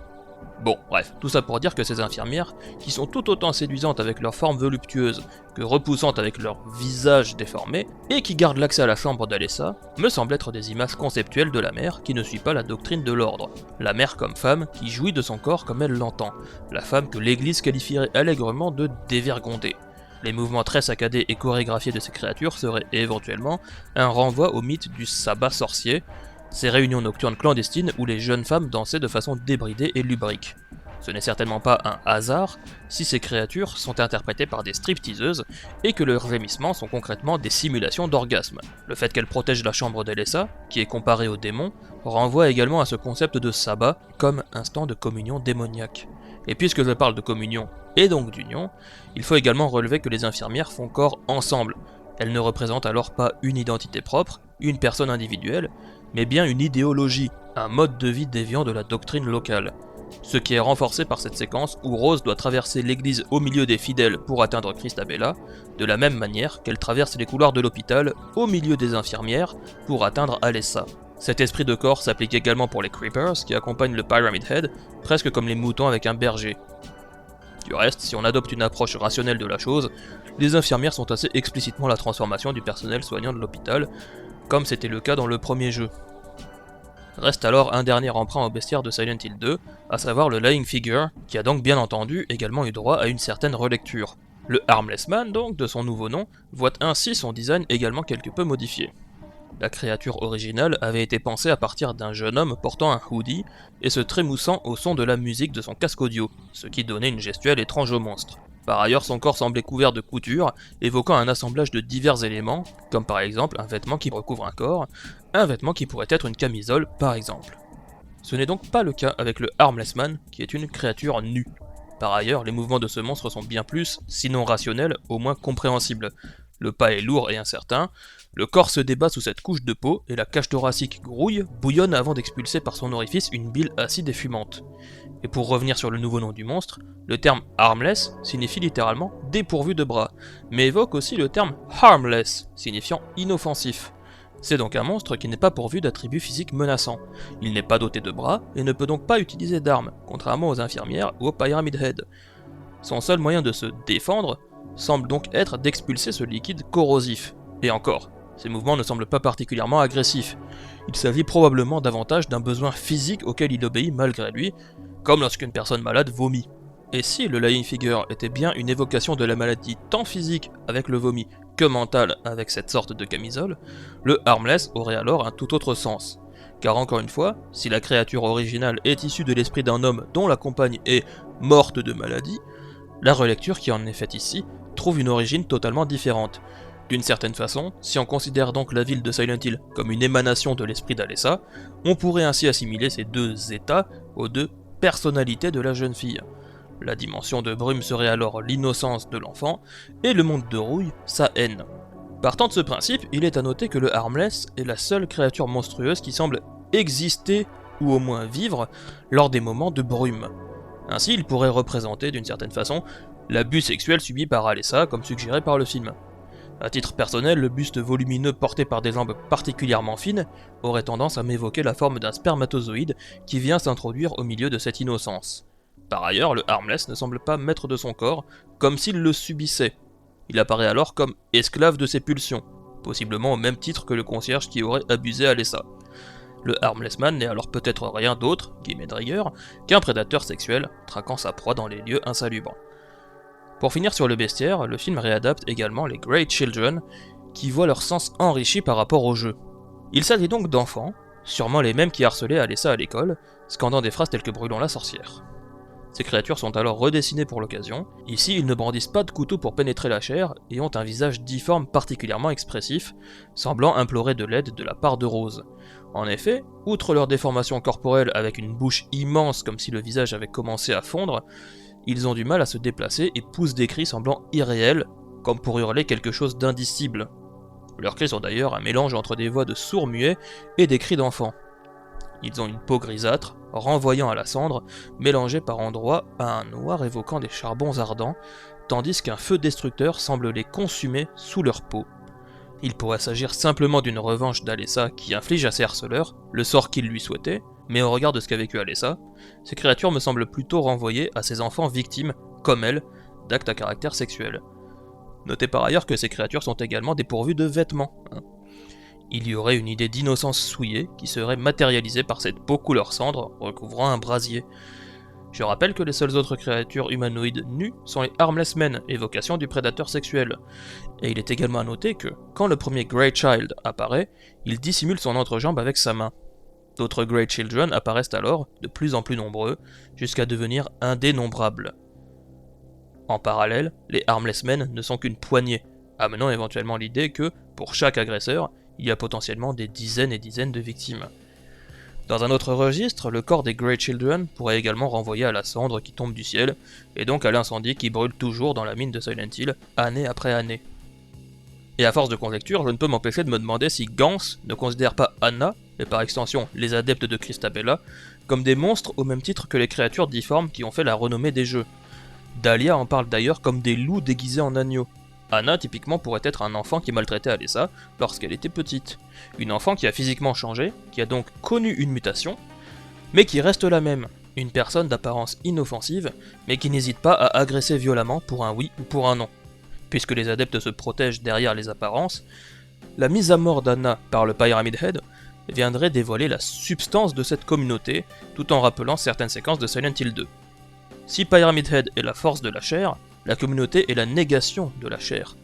Speaker 1: Bon, bref, tout ça pour dire que ces infirmières, qui sont tout autant séduisantes avec leur forme voluptueuse que repoussantes avec leur visage déformé, et qui gardent l'accès à la chambre d'Alessa, me semblent être des images conceptuelles de la mère qui ne suit pas la doctrine de l'ordre. La mère comme femme qui jouit de son corps comme elle l'entend, la femme que l'église qualifierait allègrement de dévergondée. Les mouvements très saccadés et chorégraphiés de ces créatures seraient éventuellement un renvoi au mythe du sabbat sorcier, ces réunions nocturnes clandestines où les jeunes femmes dansaient de façon débridée et lubrique. Ce n'est certainement pas un hasard si ces créatures sont interprétées par des stripteaseuses et que leurs gémissements sont concrètement des simulations d'orgasme. Le fait qu'elles protègent la chambre d'Alessa, qui est comparée au démon, renvoie également à ce concept de sabbat comme instant de communion démoniaque. Et puisque je parle de communion et donc d'union, il faut également relever que les infirmières font corps ensemble. Elles ne représentent alors pas une identité propre, une personne individuelle, mais bien une idéologie, un mode de vie déviant de la doctrine locale. Ce qui est renforcé par cette séquence où Rose doit traverser l'église au milieu des fidèles pour atteindre Christabella, de la même manière qu'elle traverse les couloirs de l'hôpital au milieu des infirmières pour atteindre Alessa. Cet esprit de corps s'applique également pour les Creepers qui accompagnent le Pyramid Head, presque comme les moutons avec un berger. Du reste, si on adopte une approche rationnelle de la chose, les infirmières sont assez explicitement la transformation du personnel soignant de l'hôpital, comme c'était le cas dans le premier jeu. Reste alors un dernier emprunt au bestiaire de Silent Hill 2, à savoir le Lying Figure, qui a donc bien entendu également eu droit à une certaine relecture. Le Armless Man, donc, de son nouveau nom, voit ainsi son design également quelque peu modifié. La créature originale avait été pensée à partir d'un jeune homme portant un hoodie et se trémoussant au son de la musique de son casque audio, ce qui donnait une gestuelle étrange au monstre. Par ailleurs, son corps semblait couvert de coutures, évoquant un assemblage de divers éléments, comme par exemple un vêtement qui recouvre un corps, un vêtement qui pourrait être une camisole par exemple. Ce n'est donc pas le cas avec le Armless Man, qui est une créature nue. Par ailleurs, les mouvements de ce monstre sont bien plus, sinon rationnels, au moins compréhensibles. Le pas est lourd et incertain, le corps se débat sous cette couche de peau, et la cage thoracique grouille, bouillonne avant d'expulser par son orifice une bile acide et fumante. Et pour revenir sur le nouveau nom du monstre, le terme armless signifie littéralement dépourvu de bras, mais évoque aussi le terme harmless, signifiant inoffensif. C'est donc un monstre qui n'est pas pourvu d'attributs physiques menaçants. Il n'est pas doté de bras et ne peut donc pas utiliser d'armes, contrairement aux infirmières ou aux Pyramid Head. Son seul moyen de se défendre semble donc être d'expulser ce liquide corrosif. Et encore, ses mouvements ne semblent pas particulièrement agressifs. Il s'agit probablement davantage d'un besoin physique auquel il obéit malgré lui, comme lorsqu'une personne malade vomit. Et si le Lying Figure était bien une évocation de la maladie tant physique avec le vomi que mentale avec cette sorte de camisole, le Harmless aurait alors un tout autre sens. Car encore une fois, si la créature originale est issue de l'esprit d'un homme dont la compagne est morte de maladie, la relecture qui en est faite ici trouve une origine totalement différente. D'une certaine façon, si on considère donc la ville de Silent Hill comme une émanation de l'esprit d'Alessa, on pourrait ainsi assimiler ces deux états aux deux personnalités de la jeune fille. La dimension de brume serait alors l'innocence de l'enfant, et le monde de rouille, sa haine. Partant de ce principe, il est à noter que le Harmless est la seule créature monstrueuse qui semble exister, ou au moins vivre, lors des moments de brume. Ainsi, il pourrait représenter, d'une certaine façon, l'abus sexuel subi par Alessa, comme suggéré par le film. À titre personnel, le buste volumineux porté par des jambes particulièrement fines aurait tendance à m'évoquer la forme d'un spermatozoïde qui vient s'introduire au milieu de cette innocence. Par ailleurs, le Harmless ne semble pas maître de son corps, comme s'il le subissait. Il apparaît alors comme esclave de ses pulsions, possiblement au même titre que le concierge qui aurait abusé Alessa. Le Harmless Man n'est alors peut-être rien d'autre, guillemets de rigueur, qu'un prédateur sexuel, traquant sa proie dans les lieux insalubres. Pour finir sur le bestiaire, le film réadapte également les Great Children, qui voient leur sens enrichi par rapport au jeu. Il s'agit donc d'enfants, sûrement les mêmes qui harcelaient Alessa à l'école, scandant des phrases telles que « brûlons la sorcière ». Ces créatures sont alors redessinées pour l'occasion. Ici, ils ne brandissent pas de couteau pour pénétrer la chair et ont un visage difforme particulièrement expressif, semblant implorer de l'aide de la part de Rose. En effet, outre leur déformation corporelle avec une bouche immense comme si le visage avait commencé à fondre, ils ont du mal à se déplacer et poussent des cris semblant irréels, comme pour hurler quelque chose d'indicible. Leurs cris sont d'ailleurs un mélange entre des voix de sourds-muets et des cris d'enfants. Ils ont une peau grisâtre, renvoyant à la cendre, mélangée par endroits à un noir évoquant des charbons ardents, tandis qu'un feu destructeur semble les consumer sous leur peau. Il pourrait s'agir simplement d'une revanche d'Alessa qui inflige à ses harceleurs le sort qu'ils lui souhaitaient, mais au regard de ce qu'a vécu Alessa, ces créatures me semblent plutôt renvoyer à ses enfants victimes, comme elle, d'actes à caractère sexuel. Notez par ailleurs que ces créatures sont également dépourvues de vêtements. Il y aurait une idée d'innocence souillée qui serait matérialisée par cette peau couleur cendre recouvrant un brasier. Je rappelle que les seules autres créatures humanoïdes nues sont les Harmless Men, évocation du prédateur sexuel. Et il est également à noter que, quand le premier Grey Child apparaît, il dissimule son entrejambe avec sa main. D'autres Grey Children apparaissent alors, de plus en plus nombreux, jusqu'à devenir indénombrables. En parallèle, les Harmless Men ne sont qu'une poignée, amenant éventuellement l'idée que, pour chaque agresseur, il y a potentiellement des dizaines et dizaines de victimes. Dans un autre registre, le corps des Grey Children pourrait également renvoyer à la cendre qui tombe du ciel, et donc à l'incendie qui brûle toujours dans la mine de Silent Hill, année après année. Et à force de conjecture, je ne peux m'empêcher de me demander si Gans ne considère pas Anna, et par extension les adeptes de Christabella, comme des monstres au même titre que les créatures difformes qui ont fait la renommée des jeux. Dahlia en parle d'ailleurs comme des loups déguisés en agneaux. Anna, typiquement, pourrait être un enfant qui maltraitait Alessa lorsqu'elle était petite. Une enfant qui a physiquement changé, qui a donc connu une mutation, mais qui reste la même. Une personne d'apparence inoffensive, mais qui n'hésite pas à agresser violemment pour un oui ou pour un non. Puisque les adeptes se protègent derrière les apparences, la mise à mort d'Anna par le Pyramid Head viendrait dévoiler la substance de cette communauté, tout en rappelant certaines séquences de Silent Hill 2. Si Pyramid Head est la force de la chair, la communauté est la négation de la chair.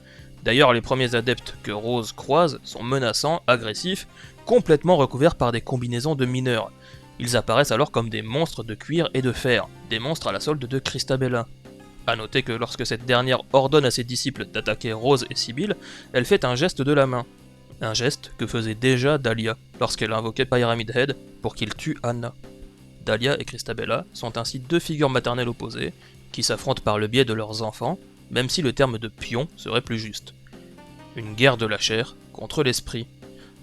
Speaker 1: D'ailleurs, les premiers adeptes que Rose croise sont menaçants, agressifs, complètement recouverts par des combinaisons de mineurs. Ils apparaissent alors comme des monstres de cuir et de fer, des monstres à la solde de Christabella. A noter que lorsque cette dernière ordonne à ses disciples d'attaquer Rose et Sibyl, elle fait un geste de la main. Un geste que faisait déjà Dahlia, lorsqu'elle invoquait Pyramid Head pour qu'il tue Anna. Dahlia et Christabella sont ainsi deux figures maternelles opposées, qui s'affrontent par le biais de leurs enfants, même si le terme de pion serait plus juste. Une guerre de la chair contre l'esprit.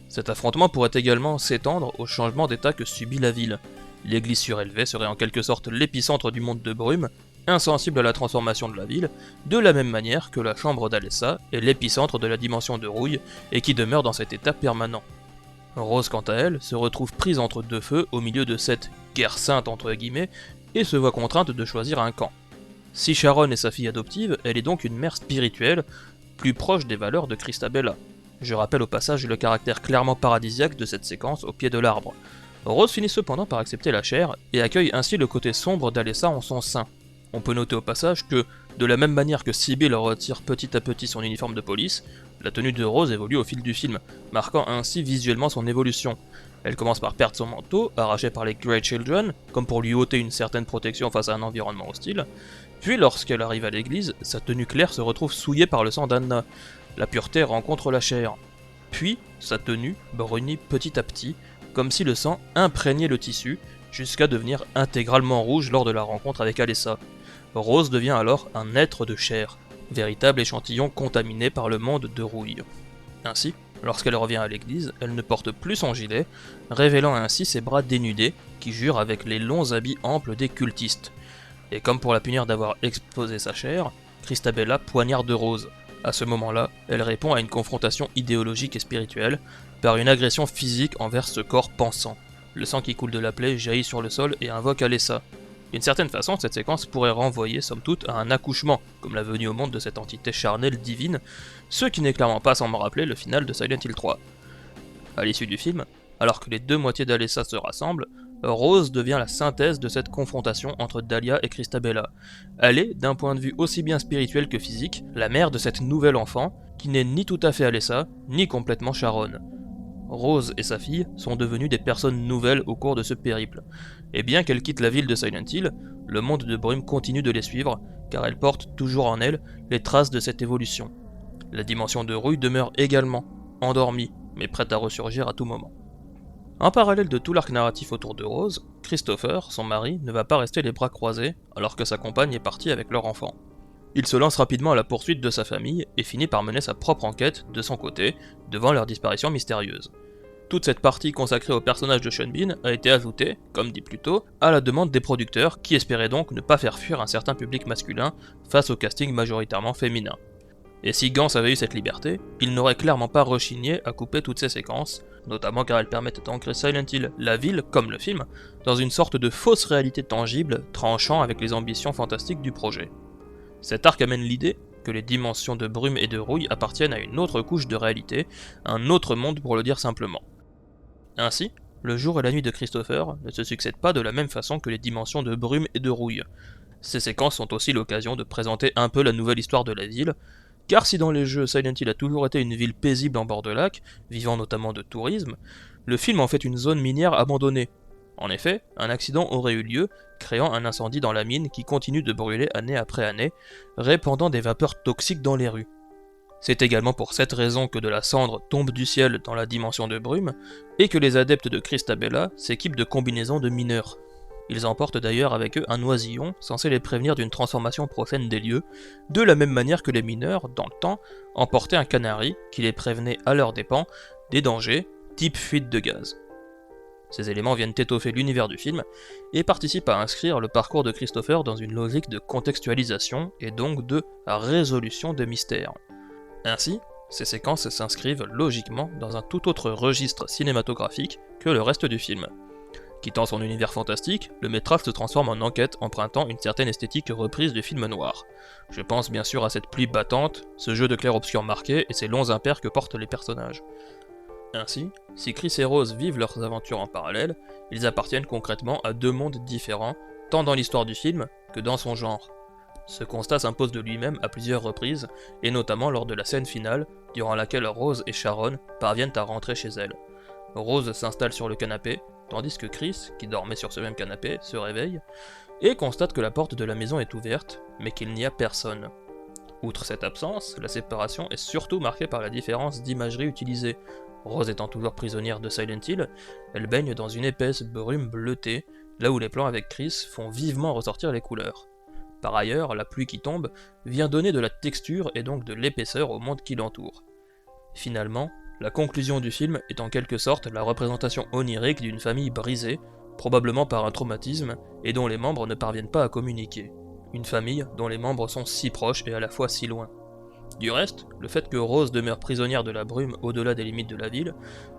Speaker 1: Cet affrontement pourrait également s'étendre au changement d'état que subit la ville. L'église surélevée serait en quelque sorte l'épicentre du monde de brume, insensible à la transformation de la ville, de la même manière que la chambre d'Alessa est l'épicentre de la dimension de rouille et qui demeure dans cet état permanent. Rose, quant à elle, se retrouve prise entre deux feux au milieu de cette guerre sainte entre guillemets et se voit contrainte de choisir un camp. Si Sharon est sa fille adoptive, elle est donc une mère spirituelle, plus proche des valeurs de Christabella. Je rappelle au passage le caractère clairement paradisiaque de cette séquence au pied de l'arbre. Rose finit cependant par accepter la chair et accueille ainsi le côté sombre d'Alessa en son sein. On peut noter au passage que, de la même manière que Sybil retire petit à petit son uniforme de police, la tenue de Rose évolue au fil du film, marquant ainsi visuellement son évolution. Elle commence par perdre son manteau, arraché par les Grey Children, comme pour lui ôter une certaine protection face à un environnement hostile, puis lorsqu'elle arrive à l'église, sa tenue claire se retrouve souillée par le sang d'Anna. La pureté rencontre la chair. Puis, sa tenue brunit petit à petit, comme si le sang imprégnait le tissu, jusqu'à devenir intégralement rouge lors de la rencontre avec Alessa. Rose devient alors un être de chair, véritable échantillon contaminé par le monde de rouille. Ainsi, lorsqu'elle revient à l'église, elle ne porte plus son gilet, révélant ainsi ses bras dénudés, qui jurent avec les longs habits amples des cultistes. Et comme pour la punir d'avoir exposé sa chair, Christabella poignarde Rose. À ce moment-là, elle répond à une confrontation idéologique et spirituelle, par une agression physique envers ce corps pensant. Le sang qui coule de la plaie jaillit sur le sol et invoque Alessa. D'une certaine façon, cette séquence pourrait renvoyer somme toute à un accouchement, comme la venue au monde de cette entité charnelle divine, ce qui n'est clairement pas sans me rappeler le final de Silent Hill 3. À l'issue du film, alors que les deux moitiés d'Alessa se rassemblent, Rose devient la synthèse de cette confrontation entre Dahlia et Christabella. Elle est, d'un point de vue aussi bien spirituel que physique, la mère de cette nouvelle enfant, qui n'est ni tout à fait Alessa, ni complètement Sharon. Rose et sa fille sont devenues des personnes nouvelles au cours de ce périple, et bien qu'elles quittent la ville de Silent Hill, le monde de brume continue de les suivre, car elles portent toujours en elles les traces de cette évolution. La dimension de rouille demeure également, endormie, mais prête à ressurgir à tout moment. En parallèle de tout l'arc narratif autour de Rose, Christopher, son mari, ne va pas rester les bras croisés alors que sa compagne est partie avec leur enfant. Il se lance rapidement à la poursuite de sa famille et finit par mener sa propre enquête de son côté, devant leur disparition mystérieuse. Toute cette partie consacrée au personnage de Sean Bean a été ajoutée, comme dit plus tôt, à la demande des producteurs qui espéraient donc ne pas faire fuir un certain public masculin face au casting majoritairement féminin. Et si Gans avait eu cette liberté, il n'aurait clairement pas rechigné à couper toutes ces séquences, notamment car elles permettent d'ancrer Silent Hill, la ville, comme le film, dans une sorte de fausse réalité tangible, tranchant avec les ambitions fantastiques du projet. Cet arc amène l'idée que les dimensions de brume et de rouille appartiennent à une autre couche de réalité, un autre monde pour le dire simplement. Ainsi, le jour et la nuit de Christopher ne se succèdent pas de la même façon que les dimensions de brume et de rouille. Ces séquences sont aussi l'occasion de présenter un peu la nouvelle histoire de la ville, car si dans les jeux Silent Hill a toujours été une ville paisible en bord de lac, vivant notamment de tourisme, le film en fait une zone minière abandonnée. En effet, un accident aurait eu lieu, créant un incendie dans la mine qui continue de brûler année après année, répandant des vapeurs toxiques dans les rues. C'est également pour cette raison que de la cendre tombe du ciel dans la dimension de brume, et que les adeptes de Christabella s'équipent de combinaisons de mineurs. Ils emportent d'ailleurs avec eux un oisillon censé les prévenir d'une transformation prochaine des lieux, de la même manière que les mineurs, dans le temps, emportaient un canari qui les prévenait à leurs dépens des dangers, type fuite de gaz. Ces éléments viennent étoffer l'univers du film et participent à inscrire le parcours de Christopher dans une logique de contextualisation et donc de résolution de mystères. Ainsi, ces séquences s'inscrivent logiquement dans un tout autre registre cinématographique que le reste du film. Quittant son univers fantastique, le métrage se transforme en enquête empruntant une certaine esthétique reprise du film noir. Je pense bien sûr à cette pluie battante, ce jeu de clair-obscur marqué et ces longs impairs que portent les personnages. Ainsi, si Chris et Rose vivent leurs aventures en parallèle, ils appartiennent concrètement à deux mondes différents, tant dans l'histoire du film que dans son genre. Ce constat s'impose de lui-même à plusieurs reprises, et notamment lors de la scène finale, durant laquelle Rose et Sharon parviennent à rentrer chez elles. Rose s'installe sur le canapé, tandis que Chris, qui dormait sur ce même canapé, se réveille, et constate que la porte de la maison est ouverte, mais qu'il n'y a personne. Outre cette absence, la séparation est surtout marquée par la différence d'imagerie utilisée. Rose étant toujours prisonnière de Silent Hill, elle baigne dans une épaisse brume bleutée, là où les plans avec Chris font vivement ressortir les couleurs. Par ailleurs, la pluie qui tombe vient donner de la texture et donc de l'épaisseur au monde qui l'entoure. Finalement, la conclusion du film est en quelque sorte la représentation onirique d'une famille brisée, probablement par un traumatisme, et dont les membres ne parviennent pas à communiquer. Une famille dont les membres sont si proches et à la fois si loin. Du reste, le fait que Rose demeure prisonnière de la brume au-delà des limites de la ville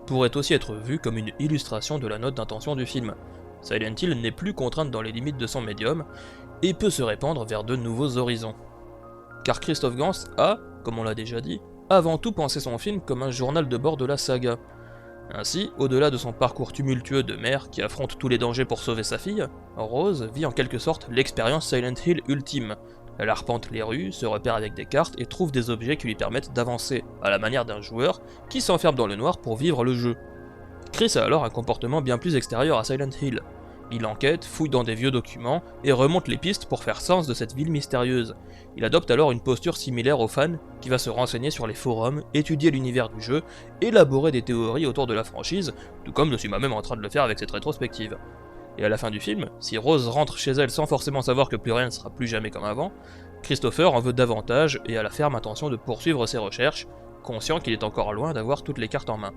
Speaker 1: pourrait aussi être vu comme une illustration de la note d'intention du film. Silent Hill n'est plus contrainte dans les limites de son médium, et peut se répandre vers de nouveaux horizons. Car Christophe Gans a, comme on l'a déjà dit, avant tout pensé son film comme un journal de bord de la saga. Ainsi, au-delà de son parcours tumultueux de mère qui affronte tous les dangers pour sauver sa fille, Rose vit en quelque sorte l'expérience Silent Hill ultime. Elle arpente les rues, se repère avec des cartes et trouve des objets qui lui permettent d'avancer, à la manière d'un joueur qui s'enferme dans le noir pour vivre le jeu. Chris a alors un comportement bien plus extérieur à Silent Hill. Il enquête, fouille dans des vieux documents et remonte les pistes pour faire sens de cette ville mystérieuse. Il adopte alors une posture similaire aux fans qui va se renseigner sur les forums, étudier l'univers du jeu, élaborer des théories autour de la franchise, tout comme je suis moi-même en train de le faire avec cette rétrospective. Et à la fin du film, si Rose rentre chez elle sans forcément savoir que plus rien ne sera plus jamais comme avant, Christopher en veut davantage et a la ferme intention de poursuivre ses recherches, conscient qu'il est encore loin d'avoir toutes les cartes en main.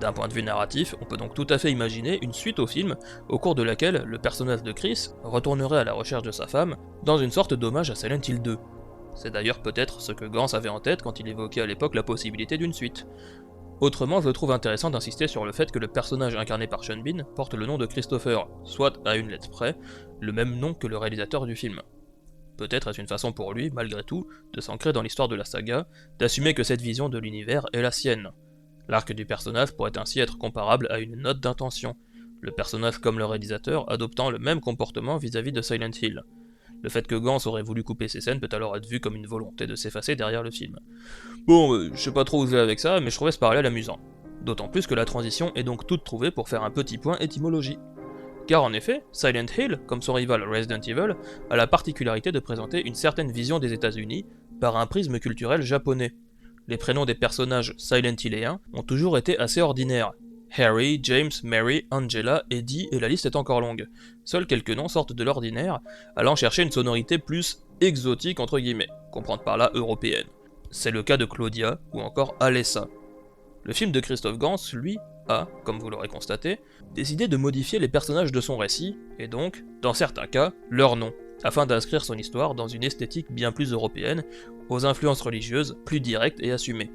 Speaker 1: D'un point de vue narratif, on peut donc tout à fait imaginer une suite au film, au cours de laquelle le personnage de Chris retournerait à la recherche de sa femme, dans une sorte d'hommage à Silent Hill 2. C'est d'ailleurs peut-être ce que Gans avait en tête quand il évoquait à l'époque la possibilité d'une suite. Autrement, je trouve intéressant d'insister sur le fait que le personnage incarné par Sean Bean porte le nom de Christopher, soit à une lettre près, le même nom que le réalisateur du film. Peut-être est-ce une façon pour lui, malgré tout, de s'ancrer dans l'histoire de la saga, d'assumer que cette vision de l'univers est la sienne. L'arc du personnage pourrait ainsi être comparable à une note d'intention, le personnage comme le réalisateur adoptant le même comportement vis-à-vis de Silent Hill. Le fait que Gans aurait voulu couper ces scènes peut alors être vu comme une volonté de s'effacer derrière le film. Bon, je sais pas trop où je vais avec ça, mais je trouvais ce parallèle amusant. D'autant plus que la transition est donc toute trouvée pour faire un petit point étymologie. Car en effet, Silent Hill, comme son rival Resident Evil, a la particularité de présenter une certaine vision des États-Unis par un prisme culturel japonais. Les prénoms des personnages Silent Hilléens ont toujours été assez ordinaires. Harry, James, Mary, Angela, Eddie, et la liste est encore longue. Seuls quelques noms sortent de l'ordinaire, allant chercher une sonorité plus exotique entre guillemets, comprendre par là européenne. C'est le cas de Claudia, ou encore Alessa. Le film de Christophe Gans, lui, a, comme vous l'aurez constaté, décidé de modifier les personnages de son récit, et donc, dans certains cas, leur nom, afin d'inscrire son histoire dans une esthétique bien plus européenne, aux influences religieuses plus directes et assumées.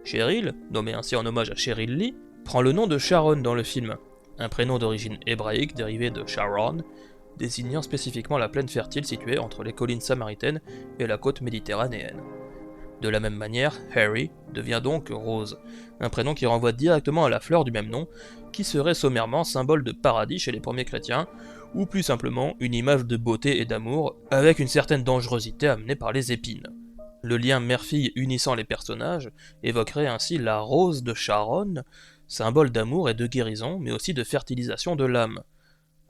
Speaker 1: Cheryl, nommée ainsi en hommage à Cheryl Lee, prend le nom de Sharon dans le film, un prénom d'origine hébraïque dérivé de Sharon, désignant spécifiquement la plaine fertile située entre les collines samaritaines et la côte méditerranéenne. De la même manière, Harry devient donc Rose, un prénom qui renvoie directement à la fleur du même nom, qui serait sommairement symbole de paradis chez les premiers chrétiens, ou plus simplement une image de beauté et d'amour, avec une certaine dangerosité amenée par les épines. Le lien mère-fille unissant les personnages évoquerait ainsi la rose de Sharon, symbole d'amour et de guérison, mais aussi de fertilisation de l'âme.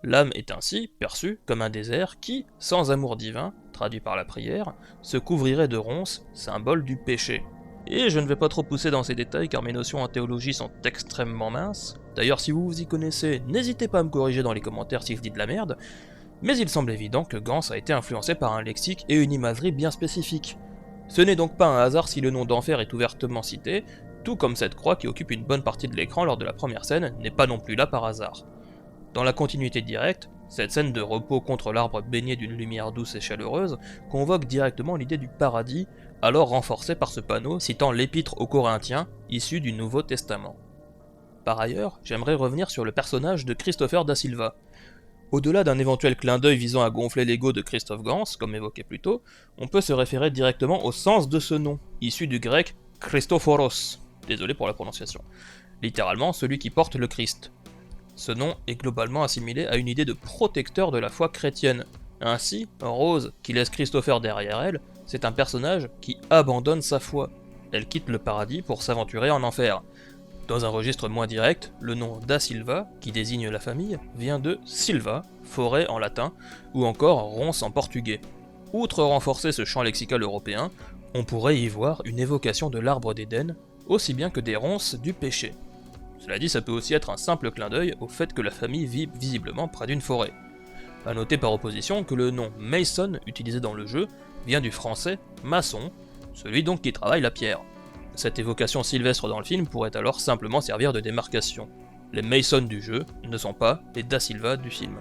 Speaker 1: L'âme est ainsi perçue comme un désert qui, sans amour divin, traduit par la prière, se couvrirait de ronces, symbole du péché. Et je ne vais pas trop pousser dans ces détails car mes notions en théologie sont extrêmement minces. D'ailleurs, si vous vous y connaissez, n'hésitez pas à me corriger dans les commentaires si je dis de la merde, mais il semble évident que Gans a été influencé par un lexique et une imagerie bien spécifiques. Ce n'est donc pas un hasard si le nom d'enfer est ouvertement cité, tout comme cette croix qui occupe une bonne partie de l'écran lors de la première scène n'est pas non plus là par hasard. Dans la continuité directe, cette scène de repos contre l'arbre baigné d'une lumière douce et chaleureuse convoque directement l'idée du paradis, alors renforcée par ce panneau citant l'épître aux Corinthiens, issu du Nouveau Testament. Par ailleurs, j'aimerais revenir sur le personnage de Christopher da Silva. Au-delà d'un éventuel clin d'œil visant à gonfler l'ego de Christophe Gans, comme évoqué plus tôt, on peut se référer directement au sens de ce nom, issu du grec Christophoros, désolé pour la prononciation, littéralement celui qui porte le Christ. Ce nom est globalement assimilé à une idée de protecteur de la foi chrétienne. Ainsi, Rose, qui laisse Christopher derrière elle, c'est un personnage qui abandonne sa foi. Elle quitte le paradis pour s'aventurer en enfer. Dans un registre moins direct, le nom da Silva, qui désigne la famille, vient de silva, forêt en latin, ou encore ronce en portugais. Outre renforcer ce champ lexical européen, on pourrait y voir une évocation de l'arbre d'Éden, aussi bien que des ronces du péché. Cela dit, ça peut aussi être un simple clin d'œil au fait que la famille vit visiblement près d'une forêt. A noter par opposition que le nom Mason utilisé dans le jeu vient du français maçon, celui donc qui travaille la pierre. Cette évocation sylvestre dans le film pourrait alors simplement servir de démarcation. Les Mason du jeu ne sont pas les Da Silva du film.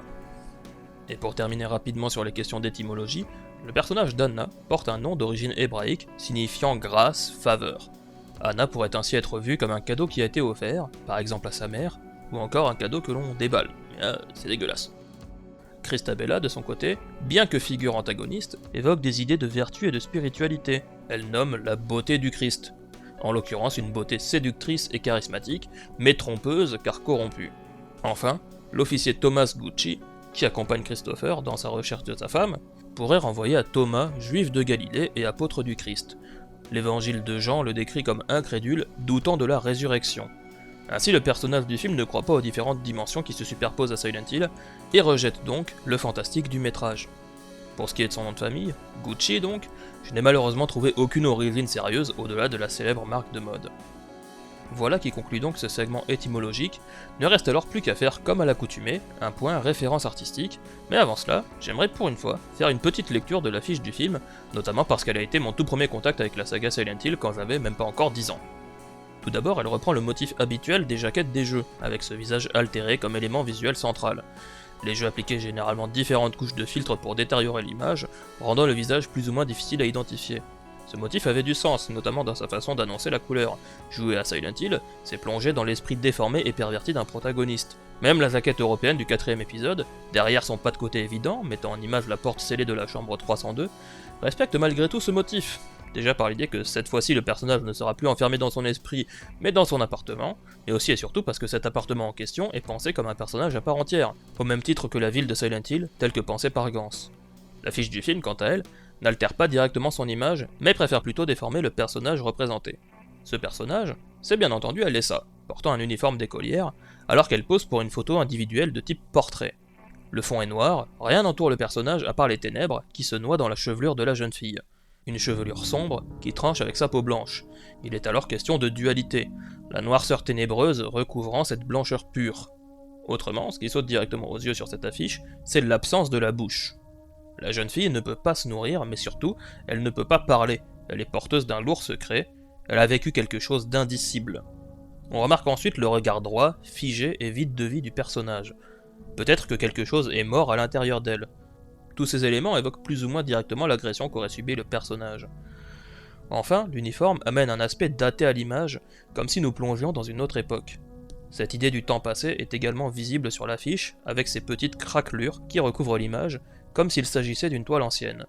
Speaker 1: Et pour terminer rapidement sur les questions d'étymologie, le personnage d'Anna porte un nom d'origine hébraïque signifiant grâce, faveur. Anna pourrait ainsi être vue comme un cadeau qui a été offert, par exemple à sa mère, ou encore un cadeau que l'on déballe. C'est dégueulasse. Christabella, de son côté, bien que figure antagoniste, évoque des idées de vertu et de spiritualité. Elle nomme la beauté du Christ. En l'occurrence une beauté séductrice et charismatique, mais trompeuse car corrompue. Enfin, l'officier Thomas Gucci, qui accompagne Christopher dans sa recherche de sa femme, pourrait renvoyer à Thomas, juif de Galilée et apôtre du Christ. L'évangile de Jean le décrit comme incrédule, doutant de la résurrection. Ainsi, le personnage du film ne croit pas aux différentes dimensions qui se superposent à Silent Hill, et rejette donc le fantastique du métrage. Pour ce qui est de son nom de famille, Gucci donc, je n'ai malheureusement trouvé aucune origine sérieuse au-delà de la célèbre marque de mode. Voilà qui conclut donc ce segment étymologique, ne reste alors plus qu'à faire comme à l'accoutumée, un point référence artistique, mais avant cela, j'aimerais pour une fois faire une petite lecture de l'affiche du film, notamment parce qu'elle a été mon tout premier contact avec la saga Silent Hill quand j'avais même pas encore 10 ans. Tout d'abord, elle reprend le motif habituel des jaquettes des jeux, avec ce visage altéré comme élément visuel central. Les jeux appliquaient généralement différentes couches de filtres pour détériorer l'image, rendant le visage plus ou moins difficile à identifier. Ce motif avait du sens, notamment dans sa façon d'annoncer la couleur. Jouer à Silent Hill, c'est plonger dans l'esprit déformé et perverti d'un protagoniste. Même la jaquette européenne du 4ème épisode, derrière son pas de côté évident, mettant en image la porte scellée de la chambre 302, respecte malgré tout ce motif. Déjà par l'idée que cette fois-ci le personnage ne sera plus enfermé dans son esprit, mais dans son appartement, mais aussi et surtout parce que cet appartement en question est pensé comme un personnage à part entière, au même titre que la ville de Silent Hill, telle que pensée par Gans. L'affiche du film, quant à elle, n'altère pas directement son image, mais préfère plutôt déformer le personnage représenté. Ce personnage, c'est bien entendu Alessa, portant un uniforme d'écolière, alors qu'elle pose pour une photo individuelle de type portrait. Le fond est noir, rien n'entoure le personnage à part les ténèbres qui se noient dans la chevelure de la jeune fille. Une chevelure sombre qui tranche avec sa peau blanche. Il est alors question de dualité, la noirceur ténébreuse recouvrant cette blancheur pure. Autrement, ce qui saute directement aux yeux sur cette affiche, c'est l'absence de la bouche. La jeune fille ne peut pas se nourrir, mais surtout, elle ne peut pas parler, elle est porteuse d'un lourd secret, elle a vécu quelque chose d'indicible. On remarque ensuite le regard droit, figé et vide de vie du personnage. Peut-être que quelque chose est mort à l'intérieur d'elle. Tous ces éléments évoquent plus ou moins directement l'agression qu'aurait subi le personnage. Enfin, l'uniforme amène un aspect daté à l'image, comme si nous plongions dans une autre époque. Cette idée du temps passé est également visible sur l'affiche, avec ces petites craquelures qui recouvrent l'image, comme s'il s'agissait d'une toile ancienne.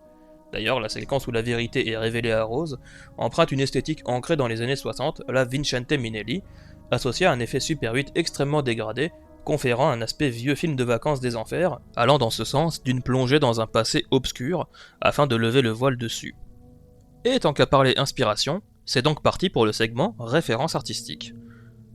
Speaker 1: D'ailleurs, la séquence où la vérité est révélée à Rose emprunte une esthétique ancrée dans les années 60, la Vincente Minnelli, associée à un effet Super 8 extrêmement dégradé, conférant un aspect vieux film de vacances des enfers, allant dans ce sens d'une plongée dans un passé obscur, afin de lever le voile dessus. Et tant qu'à parler inspiration, c'est donc parti pour le segment référence artistique.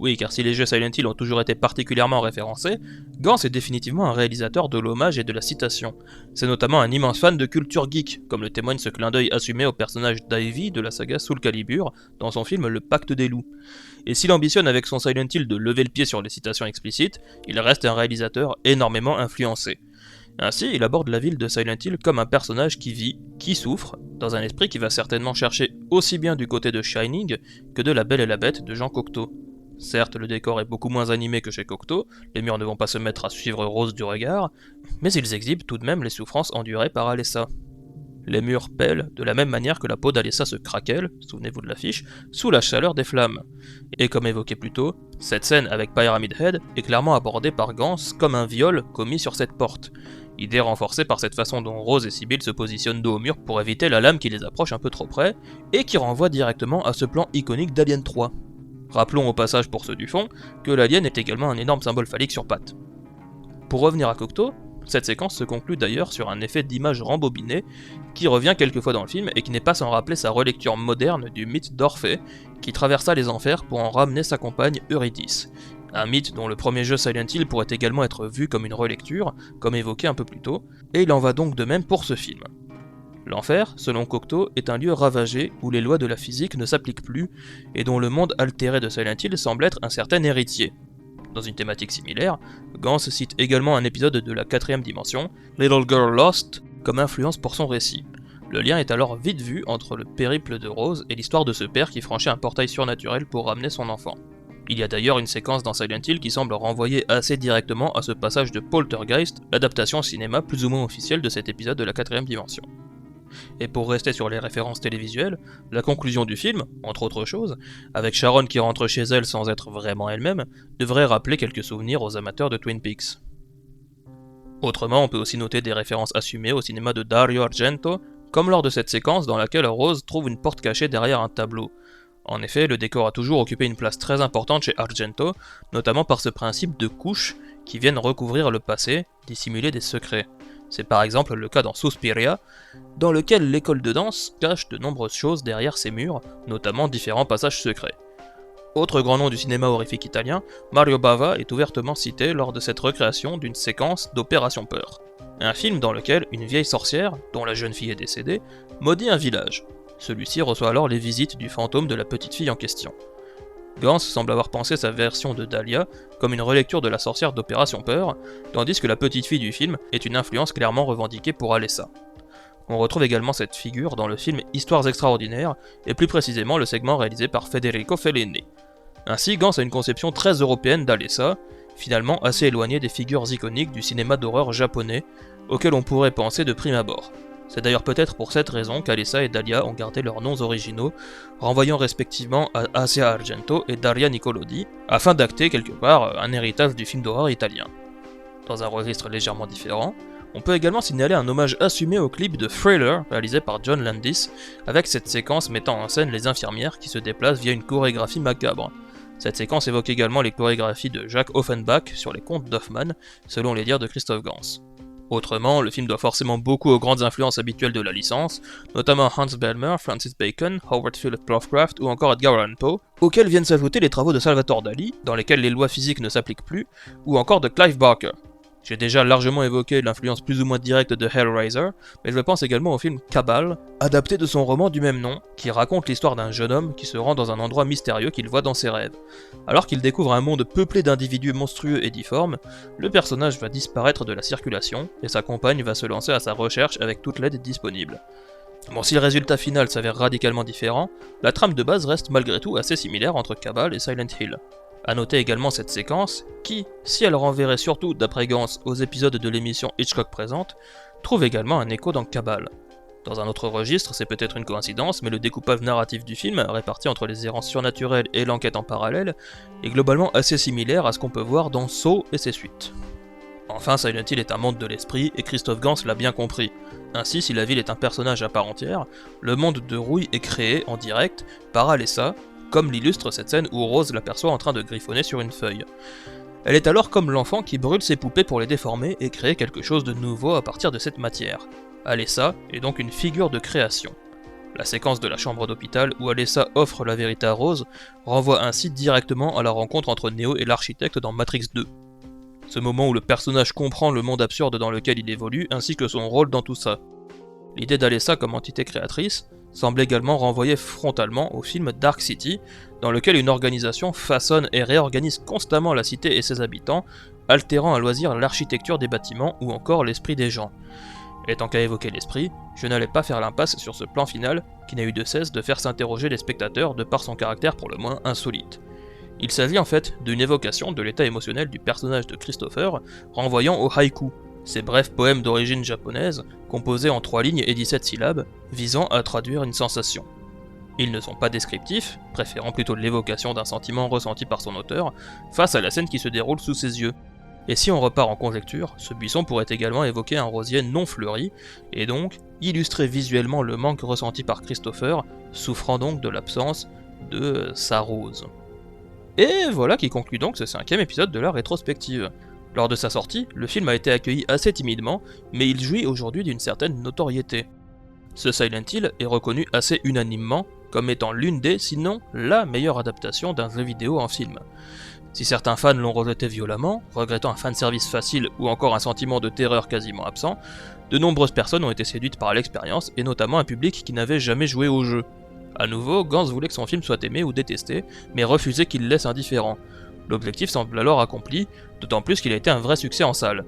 Speaker 1: Oui, car si les jeux Silent Hill ont toujours été particulièrement référencés, Gans est définitivement un réalisateur de l'hommage et de la citation. C'est notamment un immense fan de culture geek, comme le témoigne ce clin d'œil assumé au personnage d'Ivy de la saga Soul Calibur dans son film Le Pacte des Loups. Et s'il ambitionne avec son Silent Hill de lever le pied sur les citations explicites, il reste un réalisateur énormément influencé. Ainsi, il aborde la ville de Silent Hill comme un personnage qui vit, qui souffre, dans un esprit qui va certainement chercher aussi bien du côté de Shining que de La Belle et la Bête de Jean Cocteau. Certes, le décor est beaucoup moins animé que chez Cocteau, les murs ne vont pas se mettre à suivre Rose du regard, mais ils exhibent tout de même les souffrances endurées par Alessa. Les murs pèlent de la même manière que la peau d'Alessa se craquelle, souvenez-vous de l'affiche, sous la chaleur des flammes. Et comme évoqué plus tôt, cette scène avec Pyramid Head est clairement abordée par Gans comme un viol commis sur cette porte. Idée renforcée par cette façon dont Rose et Sybil se positionnent dos au mur pour éviter la lame qui les approche un peu trop près, et qui renvoie directement à ce plan iconique d'Alien 3. Rappelons au passage pour ceux du fond que l'alien est également un énorme symbole phallique sur pattes. Pour revenir à Cocteau, cette séquence se conclut d'ailleurs sur un effet d'image rembobinée qui revient quelquefois dans le film et qui n'est pas sans rappeler sa relecture moderne du mythe d'Orphée qui traversa les enfers pour en ramener sa compagne Eurydice. Un mythe dont le premier jeu Silent Hill pourrait également être vu comme une relecture, comme évoqué un peu plus tôt, et il en va donc de même pour ce film. L'enfer, selon Cocteau, est un lieu ravagé où les lois de la physique ne s'appliquent plus et dont le monde altéré de Silent Hill semble être un certain héritier. Dans une thématique similaire, Gans cite également un épisode de la 4ème dimension, Little Girl Lost, comme influence pour son récit. Le lien est alors vite vu entre le périple de Rose et l'histoire de ce père qui franchit un portail surnaturel pour ramener son enfant. Il y a d'ailleurs une séquence dans Silent Hill qui semble renvoyer assez directement à ce passage de Poltergeist, l'adaptation cinéma plus ou moins officielle de cet épisode de la 4ème dimension. Et pour rester sur les références télévisuelles, la conclusion du film, entre autres choses, avec Sharon qui rentre chez elle sans être vraiment elle-même, devrait rappeler quelques souvenirs aux amateurs de Twin Peaks. Autrement, on peut aussi noter des références assumées au cinéma de Dario Argento, comme lors de cette séquence dans laquelle Rose trouve une porte cachée derrière un tableau. En effet, le décor a toujours occupé une place très importante chez Argento, notamment par ce principe de couches qui viennent recouvrir le passé, dissimuler des secrets. C'est par exemple le cas dans Suspiria, dans lequel l'école de danse cache de nombreuses choses derrière ses murs, notamment différents passages secrets. Autre grand nom du cinéma horrifique italien, Mario Bava est ouvertement cité lors de cette recréation d'une séquence d'Opération Peur. Un film dans lequel une vieille sorcière, dont la jeune fille est décédée, maudit un village. Celui-ci reçoit alors les visites du fantôme de la petite fille en question. Gans semble avoir pensé sa version de Dahlia comme une relecture de la sorcière d'Opération Peur, tandis que la petite fille du film est une influence clairement revendiquée pour Alessa. On retrouve également cette figure dans le film Histoires extraordinaires, et plus précisément le segment réalisé par Federico Fellini. Ainsi, Gans a une conception très européenne d'Alessa, finalement assez éloignée des figures iconiques du cinéma d'horreur japonais, auxquelles on pourrait penser de prime abord. C'est d'ailleurs peut-être pour cette raison qu'Alessa et Dahlia ont gardé leurs noms originaux, renvoyant respectivement à Asia Argento et Daria Nicolodi, afin d'acter quelque part un héritage du film d'horreur italien. Dans un registre légèrement différent, on peut également signaler un hommage assumé au clip de Thriller réalisé par John Landis, avec cette séquence mettant en scène les infirmières qui se déplacent via une chorégraphie macabre. Cette séquence évoque également les chorégraphies de Jacques Offenbach sur les contes d'Hoffmann, selon les dires de Christophe Gans. Autrement, le film doit forcément beaucoup aux grandes influences habituelles de la licence, notamment Hans Belmer, Francis Bacon, Howard Philip Lovecraft ou encore Edgar Allan Poe, auxquels viennent s'ajouter les travaux de Salvatore Dali, dans lesquels les lois physiques ne s'appliquent plus, ou encore de Clive Barker. J'ai déjà largement évoqué l'influence plus ou moins directe de Hellraiser, mais je pense également au film Cabal, adapté de son roman du même nom, qui raconte l'histoire d'un jeune homme qui se rend dans un endroit mystérieux qu'il voit dans ses rêves. Alors qu'il découvre un monde peuplé d'individus monstrueux et difformes, le personnage va disparaître de la circulation, et sa compagne va se lancer à sa recherche avec toute l'aide disponible. Bon, si le résultat final s'avère radicalement différent, la trame de base reste malgré tout assez similaire entre Cabal et Silent Hill. A noter également cette séquence, qui, si elle renverrait surtout d'après Gans aux épisodes de l'émission Hitchcock Présente, trouve également un écho dans Cabal. Dans un autre registre, c'est peut-être une coïncidence, mais le découpage narratif du film, réparti entre les errances surnaturelles et l'enquête en parallèle, est globalement assez similaire à ce qu'on peut voir dans Saw et ses suites. Enfin, Silent Hill est un monde de l'esprit, et Christophe Gans l'a bien compris. Ainsi, si la ville est un personnage à part entière, le monde de Rouille est créé, en direct, par Alessa, comme l'illustre cette scène où Rose l'aperçoit en train de griffonner sur une feuille. Elle est alors comme l'enfant qui brûle ses poupées pour les déformer et créer quelque chose de nouveau à partir de cette matière. Alessa est donc une figure de création. La séquence de la chambre d'hôpital où Alessa offre la vérité à Rose renvoie ainsi directement à la rencontre entre Neo et l'architecte dans Matrix 2. Ce moment où le personnage comprend le monde absurde dans lequel il évolue ainsi que son rôle dans tout ça. L'idée d'Alessa comme entité créatrice semble également renvoyer frontalement au film Dark City, dans lequel une organisation façonne et réorganise constamment la cité et ses habitants, altérant à loisir l'architecture des bâtiments ou encore l'esprit des gens. Et tant qu'à évoquer l'esprit, je n'allais pas faire l'impasse sur ce plan final qui n'a eu de cesse de faire s'interroger les spectateurs de par son caractère pour le moins insolite. Il s'agit en fait d'une évocation de l'état émotionnel du personnage de Christopher, renvoyant au haïku, ces brefs poèmes d'origine japonaise, composés en 3 lignes et 17 syllabes, visant à traduire une sensation. Ils ne sont pas descriptifs, préférant plutôt l'évocation d'un sentiment ressenti par son auteur, face à la scène qui se déroule sous ses yeux. Et si on repart en conjecture, ce buisson pourrait également évoquer un rosier non fleuri, et donc illustrer visuellement le manque ressenti par Christopher, souffrant donc de l'absence de sa rose. Et voilà qui conclut donc ce 5e épisode de la rétrospective. Lors de sa sortie, le film a été accueilli assez timidement, mais il jouit aujourd'hui d'une certaine notoriété. Ce Silent Hill est reconnu assez unanimement comme étant l'une des, sinon la meilleure adaptation d'un jeu vidéo en film. Si certains fans l'ont rejeté violemment, regrettant un fanservice facile ou encore un sentiment de terreur quasiment absent, de nombreuses personnes ont été séduites par l'expérience, et notamment un public qui n'avait jamais joué au jeu. A nouveau, Gans voulait que son film soit aimé ou détesté, mais refusait qu'il le laisse indifférent. L'objectif semble alors accompli, d'autant plus qu'il a été un vrai succès en salle.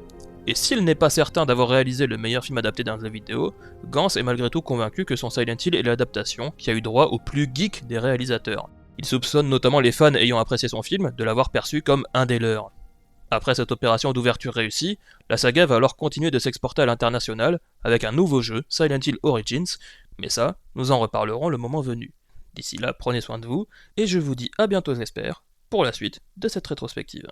Speaker 1: Et s'il n'est pas certain d'avoir réalisé le meilleur film adapté d'un jeu vidéo, Gans est malgré tout convaincu que son Silent Hill est l'adaptation qui a eu droit au plus geek des réalisateurs. Il soupçonne notamment les fans ayant apprécié son film de l'avoir perçu comme un des leurs. Après cette opération d'ouverture réussie, la saga va alors continuer de s'exporter à l'international avec un nouveau jeu, Silent Hill Origins, mais ça, nous en reparlerons le moment venu. D'ici là, prenez soin de vous, et je vous dis à bientôt j'espère, pour la suite de cette rétrospective.